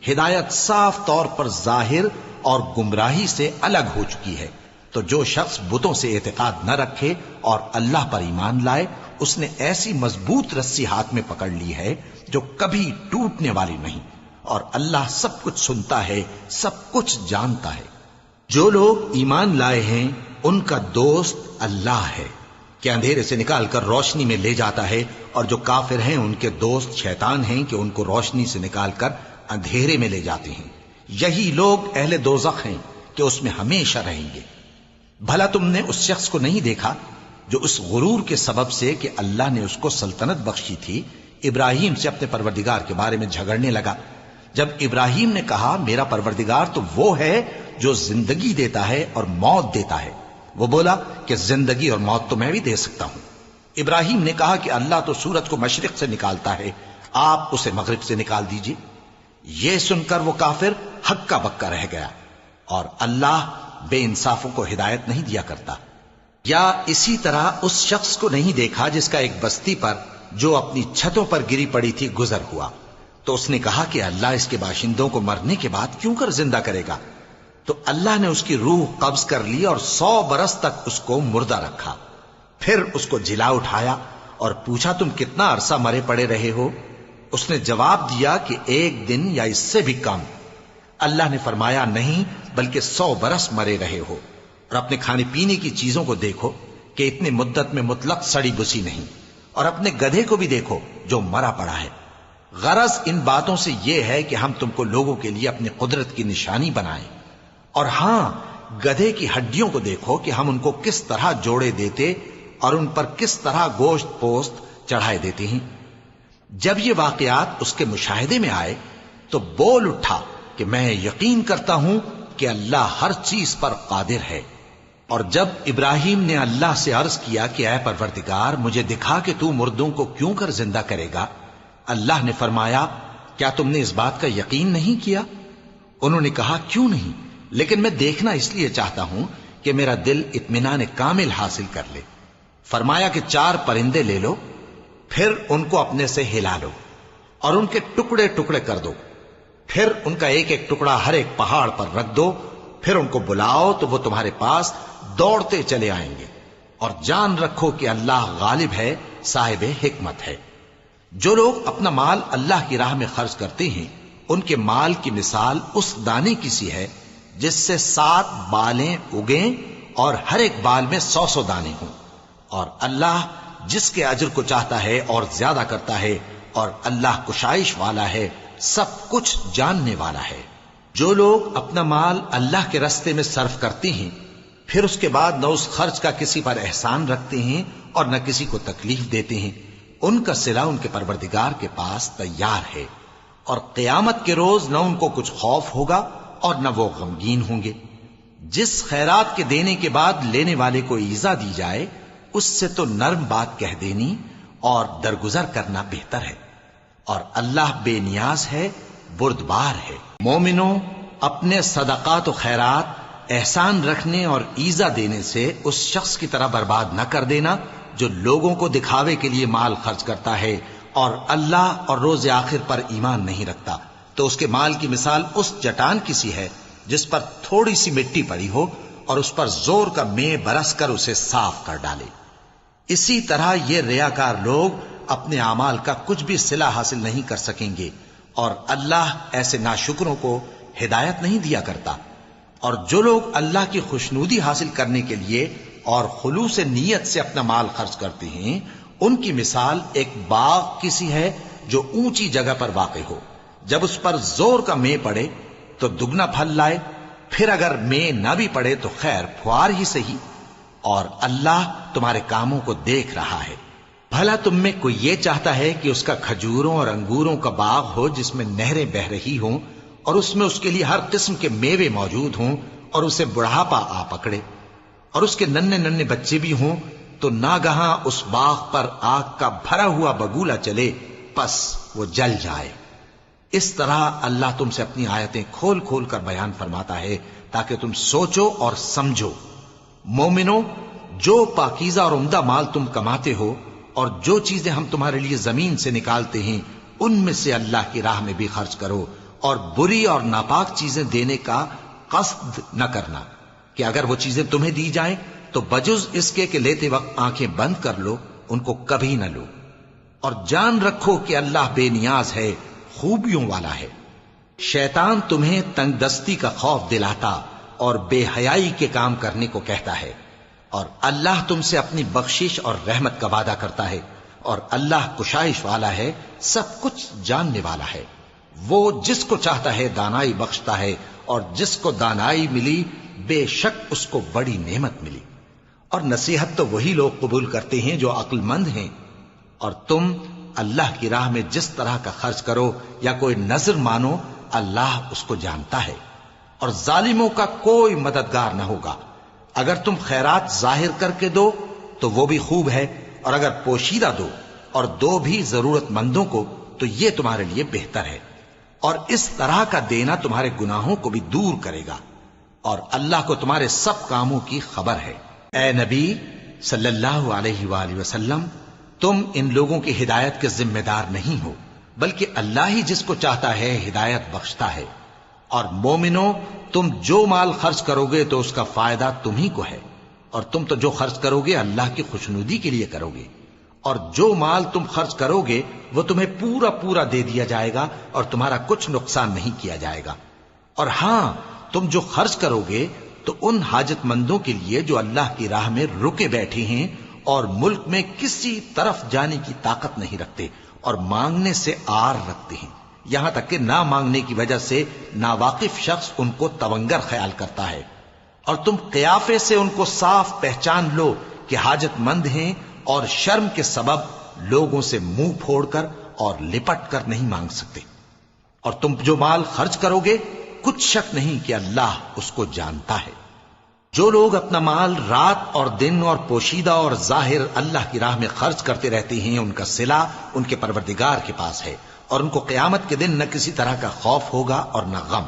ہدایت صاف طور پر ظاہر اور گمراہی سے الگ ہو چکی ہے۔ تو جو شخص بتوں سے اعتقاد نہ رکھے اور اللہ پر ایمان لائے، اس نے ایسی مضبوط رسی ہاتھ میں پکڑ لی ہے جو کبھی ٹوٹنے والی نہیں، اور اللہ سب کچھ سنتا ہے، سب کچھ جانتا ہے۔ جو لوگ ایمان لائے ہیں ان کا دوست اللہ ہے کہ اندھیرے سے نکال کر روشنی میں لے جاتا ہے، اور جو کافر ہیں ان کے دوست شیطان ہیں کہ ان کو روشنی سے نکال کر اندھیرے میں لے جاتے ہیں۔ یہی لوگ اہل دوزخ ہیں کہ اس میں ہمیشہ رہیں گے۔ بھلا تم نے اس شخص کو نہیں دیکھا جو اس غرور کے سبب سے کہ اللہ نے اس کو سلطنت بخشی تھی، ابراہیم سے اپنے پروردگار کے بارے میں جھگڑنے لگا؟ جب ابراہیم نے کہا میرا پروردگار تو وہ ہے جو زندگی دیتا ہے اور موت دیتا ہے، وہ بولا کہ زندگی اور موت تو میں بھی دے سکتا ہوں۔ ابراہیم نے کہا کہ اللہ تو سورج کو مشرق سے نکالتا ہے، آپ اسے مغرب سے نکال دیجئے۔ یہ سن کر وہ کافر ہکا بکا رہ گیا، اور اللہ بے انصافوں کو ہدایت نہیں دیا کرتا۔ یا اسی طرح اس شخص کو نہیں دیکھا جس کا ایک بستی پر جو اپنی چھتوں پر گری پڑی تھی گزر ہوا، تو اس نے کہا کہ اللہ اس کے باشندوں کو مرنے کے بعد کیوں کر زندہ کرے گا؟ تو اللہ نے اس کی روح قبض کر لی اور 100 برس تک اس کو مردہ رکھا۔ پھر اس کو جلا اٹھایا اور پوچھا تم کتنا عرصہ مرے پڑے رہے ہو؟ اس نے جواب دیا کہ 1 دن یا اس سے بھی کم۔ اللہ نے فرمایا نہیں بلکہ 100 برس مرے رہے ہو، اور اپنے کھانے پینے کی چیزوں کو دیکھو کہ اتنی مدت میں مطلق سڑی بسی نہیں، اور اپنے گدھے کو بھی دیکھو جو مرا پڑا ہے۔ غرض ان باتوں سے یہ ہے کہ ہم تم کو لوگوں کے لیے اپنی قدرت کی نشانی بنائیں، اور ہاں گدھے کی ہڈیوں کو دیکھو کہ ہم ان کو کس طرح جوڑے دیتے اور ان پر کس طرح گوشت پوست چڑھائے دیتے ہیں۔ جب یہ واقعات اس کے مشاہدے میں آئے تو بول اٹھا کہ میں یقین کرتا ہوں کہ اللہ ہر چیز پر قادر ہے۔ اور جب ابراہیم نے اللہ سے عرض کیا کہ اے پروردگار مجھے دکھا کہ تو مردوں کو کیوں کر زندہ کرے گا، اللہ نے فرمایا کیا تم نے اس بات کا یقین نہیں کیا؟ انہوں نے کہا کیوں نہیں، لیکن میں دیکھنا اس لیے چاہتا ہوں کہ میرا دل اطمینان کامل حاصل کر لے۔ فرمایا کہ 4 پرندے لے لو، پھر ان کو اپنے سے ہلا لو اور ان کے ٹکڑے ٹکڑے کر دو، پھر ان کا ایک ایک ٹکڑا ہر ایک پہاڑ پر رکھ دو، پھر ان کو بلاؤ تو وہ تمہارے پاس دوڑتے چلے آئیں گے، اور جان رکھو کہ اللہ غالب ہے، صاحب حکمت ہے۔ جو لوگ اپنا مال اللہ کی راہ میں خرچ کرتے ہیں ان کے مال کی مثال اس دانے کی سی ہے جس سے 7 بالیں اگیں اور ہر ایک بال میں 100 دانے ہوں، اور اللہ جس کے اجر کو چاہتا ہے اور زیادہ کرتا ہے، اور اللہ کشائش والا ہے، سب کچھ جاننے والا ہے۔ جو لوگ اپنا مال اللہ کے راستے میں صرف کرتے ہیں پھر اس کے بعد نہ اس خرچ کا کسی پر احسان رکھتے ہیں اور نہ کسی کو تکلیف دیتے ہیں، ان کا صلہ ان کے پروردگار کے پاس تیار ہے، اور قیامت کے روز نہ ان کو کچھ خوف ہوگا اور نہ وہ غمگین ہوں گے۔ جس خیرات کے دینے کے بعد لینے والے کو ایذا دی جائے اس سے تو نرم بات کہہ دینی اور درگزر کرنا بہتر ہے، اور اللہ بے نیاز ہے، بردبار ہے۔ مومنوں، اپنے صدقات و خیرات احسان رکھنے اور ایذا دینے سے اس شخص کی طرح برباد نہ کر دینا جو لوگوں کو دکھاوے کے لیے مال خرچ کرتا ہے اور اللہ اور روز آخر پر ایمان نہیں رکھتا، تو اس کے مال کی مثال اس چٹان کی سی ہے جس پر تھوڑی سی مٹی پڑی ہو اور اس پر زور کا مے برس کر اسے صاف کر ڈالے۔ اسی طرح یہ ریاکار لوگ اپنے اعمال کا کچھ بھی صلہ حاصل نہیں کر سکیں گے، اور اللہ ایسے ناشکروں کو ہدایت نہیں دیا کرتا۔ اور جو لوگ اللہ کی خوشنودی حاصل کرنے کے لیے اور خلوص نیت سے اپنا مال خرچ کرتے ہیں ان کی مثال ایک باغ کی سی ہے جو اونچی جگہ پر واقع ہو، جب اس پر زور کا مے پڑے تو دگنا پھل لائے، پھر اگر مے نہ بھی پڑے تو خیر پھوار ہی صحیح، اور اللہ تمہارے کاموں کو دیکھ رہا ہے۔ بھلا تم میں کوئی یہ چاہتا ہے کہ اس کا کھجوروں اور انگوروں کا باغ ہو جس میں نہریں بہ رہی ہوں اور اس میں اس کے لیے ہر قسم کے میوے موجود ہوں اور اسے بڑھاپا آ پکڑے اور اس کے ننھے ننھے بچے بھی ہوں، تو ناگہاں اس باغ پر آگ کا بھرا ہوا بگولا چلے پس وہ جل جائے۔ اس طرح اللہ تم سے اپنی آیتیں کھول کھول کر بیان فرماتا ہے تاکہ تم سوچو اور سمجھو۔ مومنوں، جو پاکیزہ اور عمدہ مال تم کماتے ہو اور جو چیزیں ہم تمہارے لیے زمین سے نکالتے ہیں ان میں سے اللہ کی راہ میں بھی خرچ کرو، اور بری اور ناپاک چیزیں دینے کا قصد نہ کرنا کہ اگر وہ چیزیں تمہیں دی جائیں تو بجز اس کے کہ لیتے وقت آنکھیں بند کر لو ان کو کبھی نہ لو، اور جان رکھو کہ اللہ بے نیاز ہے، خوبیوں والا ہے۔ شیطان تمہیں تنگ دستی کا خوف دلاتا اور بے حیائی کے کام کرنے کو کہتا ہے، اور اللہ تم سے اپنی بخشش اور رحمت کا وعدہ کرتا ہے، اور اللہ کشائش والا ہے، سب کچھ جاننے والا ہے۔ وہ جس کو چاہتا ہے دانائی بخشتا ہے، اور جس کو دانائی ملی بے شک اس کو بڑی نعمت ملی۔ اور نصیحت تو وہی لوگ قبول کرتے ہیں جو عقل مند ہیں، اور تم اللہ کی راہ میں جس طرح کا خرچ کرو یا کوئی نذر مانو اللہ اس کو جانتا ہے، اور ظالموں کا کوئی مددگار نہ ہوگا۔ اگر تم خیرات ظاہر کر کے دو تو وہ بھی خوب ہے، اور اگر پوشیدہ دو اور دو بھی ضرورت مندوں کو تو یہ تمہارے لیے بہتر ہے، اور اس طرح کا دینا تمہارے گناہوں کو بھی دور کرے گا، اور اللہ کو تمہارے سب کاموں کی خبر ہے۔ اے نبی صلی اللہ علیہ وآلہ وسلم، تم ان لوگوں کی ہدایت کے ذمہ دار نہیں ہو، بلکہ اللہ ہی جس کو چاہتا ہے ہدایت بخشتا ہے۔ اور مومنو، تم جو مال خرچ کرو گے تو اس کا فائدہ تمہیں کو ہے، اور تم تو جو خرچ کرو گے اللہ کی خوشنودی کے لیے کرو گے، اور جو مال تم خرچ کرو گے وہ تمہیں پورا پورا دے دیا جائے گا اور تمہارا کچھ نقصان نہیں کیا جائے گا۔ اور ہاں، تم جو خرچ کرو گے تو ان حاجت مندوں کے لیے جو اللہ کی راہ میں رکے بیٹھے ہیں اور ملک میں کسی طرف جانے کی طاقت نہیں رکھتے اور مانگنے سے آر رکھتے ہیں، یہاں تک کہ نہ مانگنے کی وجہ سے ناواقف شخص ان کو تونگر خیال کرتا ہے، اور تم قیافے سے ان کو صاف پہچان لو کہ حاجت مند ہیں، اور شرم کے سبب لوگوں سے منہ پھوڑ کر اور لپٹ کر نہیں مانگ سکتے۔ اور تم جو مال خرچ کرو گے کچھ شک نہیں کہ اللہ اس کو جانتا ہے۔ جو لوگ اپنا مال رات اور دن اور پوشیدہ اور ظاہر اللہ کی راہ میں خرچ کرتے رہتے ہیں، ان کا صلہ ان کے پروردگار کے پاس ہے، اور ان کو قیامت کے دن نہ کسی طرح کا خوف ہوگا اور نہ غم۔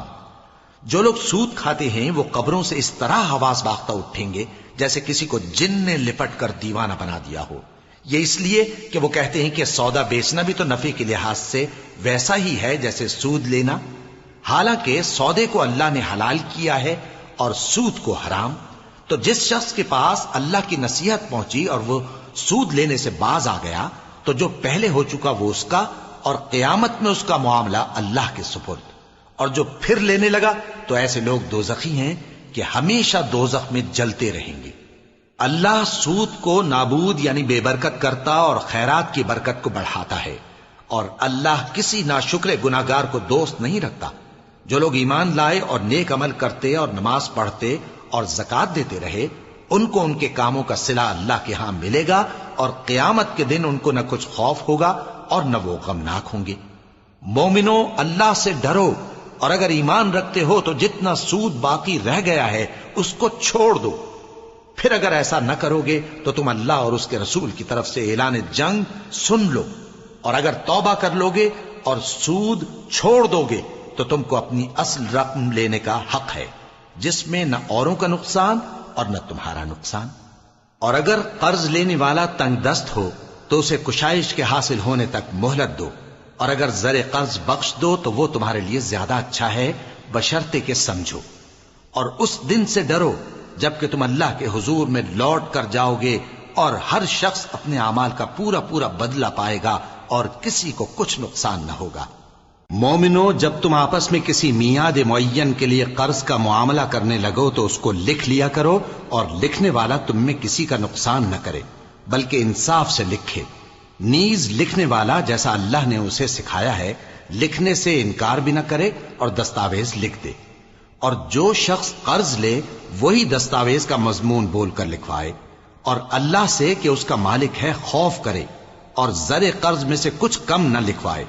جو لوگ سود کھاتے ہیں وہ قبروں سے اس طرح حواس باختہ اٹھیں گے جیسے کسی کو جن نے لپٹ کر دیوانہ بنا دیا ہو، یہ اس لیے کہ وہ کہتے ہیں کہ سودا بیچنا بھی تو نفع کے لحاظ سے ویسا ہی ہے جیسے سود لینا، حالانکہ سودے کو اللہ نے حلال کیا ہے اور سود کو حرام۔ تو جس شخص کے پاس اللہ کی نصیحت پہنچی اور وہ سود لینے سے باز آ گیا تو جو پہلے ہو چکا وہ اس کا، اور قیامت میں اس کا معاملہ اللہ کے سپرد۔ اور جو پھر لینے لگا تو ایسے لوگ دوزخی ہیں کہ ہمیشہ دوزخ میں جلتے رہیں گے۔ اللہ سود کو نابود یعنی بے برکت کرتا اور خیرات کی برکت کو بڑھاتا ہے، اور اللہ کسی ناشکر گناہگار کو دوست نہیں رکھتا۔ جو لوگ ایمان لائے اور نیک عمل کرتے اور نماز پڑھتے اور زکوٰۃ دیتے رہے، ان کو ان کے کاموں کا صلہ اللہ کے ہاں ملے گا، اور قیامت کے دن ان کو نہ کچھ خوف ہوگا اور نہ وہ غمناک ہوں گے۔ مومنو، اللہ سے ڈرو، اور اگر ایمان رکھتے ہو تو جتنا سود باقی رہ گیا ہے اس کو چھوڑ دو۔ پھر اگر ایسا نہ کرو گے تو تم اللہ اور اس کے رسول کی طرف سے اعلان جنگ سن لو، اور اگر توبہ کر لو گے اور سود چھوڑ دو گے تو تم کو اپنی اصل رقم لینے کا حق ہے، جس میں نہ اوروں کا نقصان اور نہ تمہارا نقصان۔ اور اگر قرض لینے والا تنگ دست ہو تو اسے کشائش کے حاصل ہونے تک مہلت دو، اور اگر زر قرض بخش دو تو وہ تمہارے لیے زیادہ اچھا ہے، بشرطے کہ سمجھو۔ اور اس دن سے ڈرو جبکہ تم اللہ کے حضور میں لوٹ کر جاؤ گے، اور ہر شخص اپنے اعمال کا پورا پورا بدلہ پائے گا اور کسی کو کچھ نقصان نہ ہوگا۔ مومنو، جب تم آپس میں کسی میعاد معین کے لیے قرض کا معاملہ کرنے لگو تو اس کو لکھ لیا کرو، اور لکھنے والا تم میں کسی کا نقصان نہ کرے بلکہ انصاف سے لکھے۔ نیز لکھنے والا جیسا اللہ نے اسے سکھایا ہے لکھنے سے انکار بھی نہ کرے اور دستاویز لکھ دے، اور جو شخص قرض لے وہی دستاویز کا مضمون بول کر لکھوائے، اور اللہ سے کہ اس کا مالک ہے خوف کرے، اور زر قرض میں سے کچھ کم نہ لکھوائے۔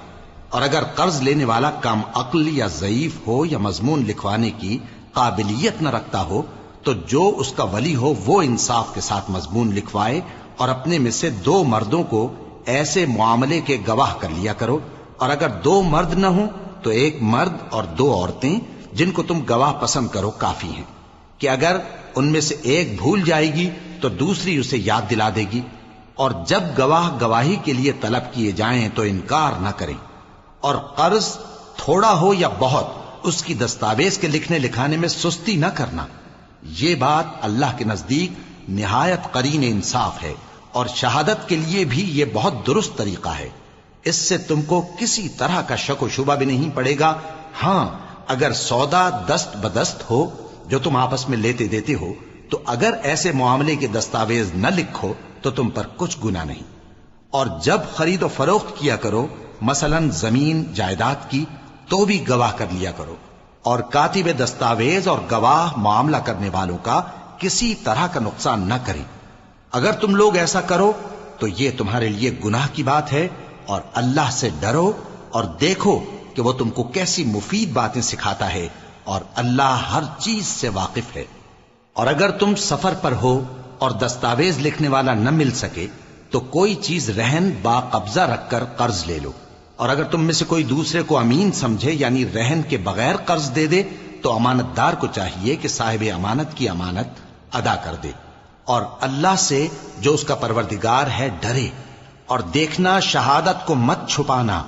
اور اگر قرض لینے والا کم عقل یا ضعیف ہو یا مضمون لکھوانے کی قابلیت نہ رکھتا ہو تو جو اس کا ولی ہو وہ انصاف کے ساتھ مضمون لکھوائے، اور اپنے میں سے 2 مردوں کو ایسے معاملے کے گواہ کر لیا کرو، اور اگر 2 مرد نہ ہوں تو 1 مرد اور 2 عورتیں جن کو تم گواہ پسند کرو کافی ہیں، کہ اگر ان میں سے ایک بھول جائے گی تو دوسری اسے یاد دلا دے گی، اور جب گواہ گواہی کے لیے طلب کیے جائیں تو انکار نہ کریں۔ اور قرض تھوڑا ہو یا بہت اس کی دستاویز کے لکھنے لکھانے میں سستی نہ کرنا. یہ بات اللہ کے نزدیک نہایت قرین انصاف ہے، اور شہادت کے لیے بھی یہ بہت درست طریقہ ہے. اس سے تم کو کسی طرح کا شک و شبہ بھی نہیں پڑے گا. ہاں، اگر سودا دست بدست ہو جو تم آپس میں لیتے دیتے ہو، تو اگر ایسے معاملے کے دستاویز نہ لکھو تو تم پر کچھ گناہ نہیں. اور جب خرید و فروخت کیا کرو، مثلا زمین جائیداد کی، تو بھی گواہ کر لیا کرو، اور کاتب دستاویز اور گواہ معاملہ کرنے والوں کا کسی طرح کا نقصان نہ کریں. اگر تم لوگ ایسا کرو تو یہ تمہارے لیے گناہ کی بات ہے، اور اللہ سے ڈرو اور دیکھو کہ وہ تم کو کیسی مفید باتیں سکھاتا ہے، اور اللہ ہر چیز سے واقف ہے. اور اگر تم سفر پر ہو اور دستاویز لکھنے والا نہ مل سکے تو کوئی چیز رہن با قبضہ رکھ کر قرض لے لو. اور اگر تم میں سے کوئی دوسرے کو امین سمجھے، یعنی رہن کے بغیر قرض دے دے، تو امانت دار کو چاہیے کہ صاحب امانت کی امانت ادا کر دے، اور اللہ سے جو اس کا پروردگار ہے ڈرے. اور دیکھنا، شہادت کو مت چھپانا،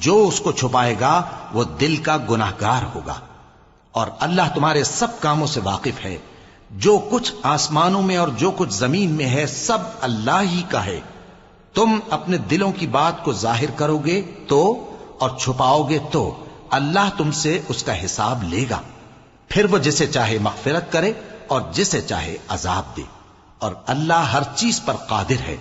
جو اس کو چھپائے گا وہ دل کا گناہگار ہوگا. اور اللہ تمہارے سب کاموں سے واقف ہے. جو کچھ آسمانوں میں اور جو کچھ زمین میں ہے سب اللہ ہی کا ہے. تم اپنے دلوں کی بات کو ظاہر کرو گے تو، اور چھپاؤ گے تو، اللہ تم سے اس کا حساب لے گا. پھر وہ جسے چاہے مغفرت کرے اور جسے چاہے عذاب دے، اور اللہ ہر چیز پر قادر ہے.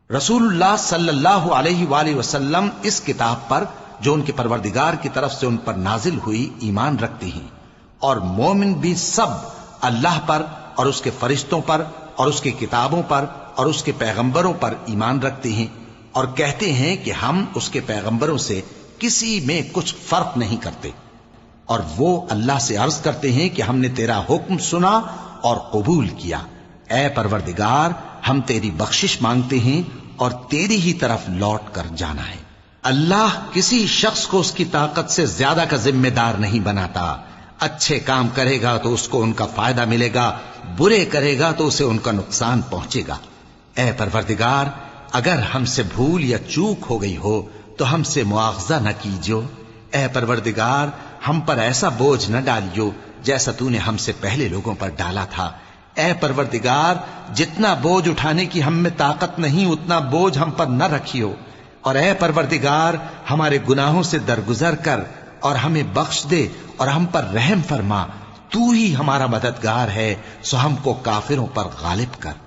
رسول اللہ صلی اللہ علیہ وآلہ وسلم اس کتاب پر جو ان کے پروردگار کی طرف سے ان پر نازل ہوئی ایمان رکھتے ہیں، اور مومن بھی سب اللہ پر اور اس کے فرشتوں پر اور اس کی کتابوں پر اور اس کے پیغمبروں پر ایمان رکھتے ہیں، اور کہتے ہیں کہ ہم اس کے پیغمبروں سے کسی میں کچھ فرق نہیں کرتے. اور وہ اللہ سے عرض کرتے ہیں کہ ہم نے تیرا حکم سنا اور قبول کیا. اے پروردگار، ہم تیری بخشش مانگتے ہیں اور تیری ہی طرف لوٹ کر جانا ہے. اللہ کسی شخص کو اس کی طاقت سے زیادہ کا ذمہ دار نہیں بناتا. اچھے کام کرے گا تو اس کو ان کا فائدہ ملے گا، برے کرے گا تو اسے ان کا نقصان پہنچے گا. اے پروردگار، اگر ہم سے بھول یا چوک ہو گئی ہو تو ہم سے مواخذہ نہ کیجو. اے پروردگار، ہم پر ایسا بوجھ نہ ڈالیو جیسا تو نے ہم سے پہلے لوگوں پر ڈالا تھا. اے پروردگار، جتنا بوجھ اٹھانے کی ہم میں طاقت نہیں اتنا بوجھ ہم پر نہ رکھیو. اور اے پروردگار، ہمارے گناہوں سے درگزر کر اور ہمیں بخش دے اور ہم پر رحم فرما. تو ہی ہمارا مددگار ہے، سو ہم کو کافروں پر غالب کر.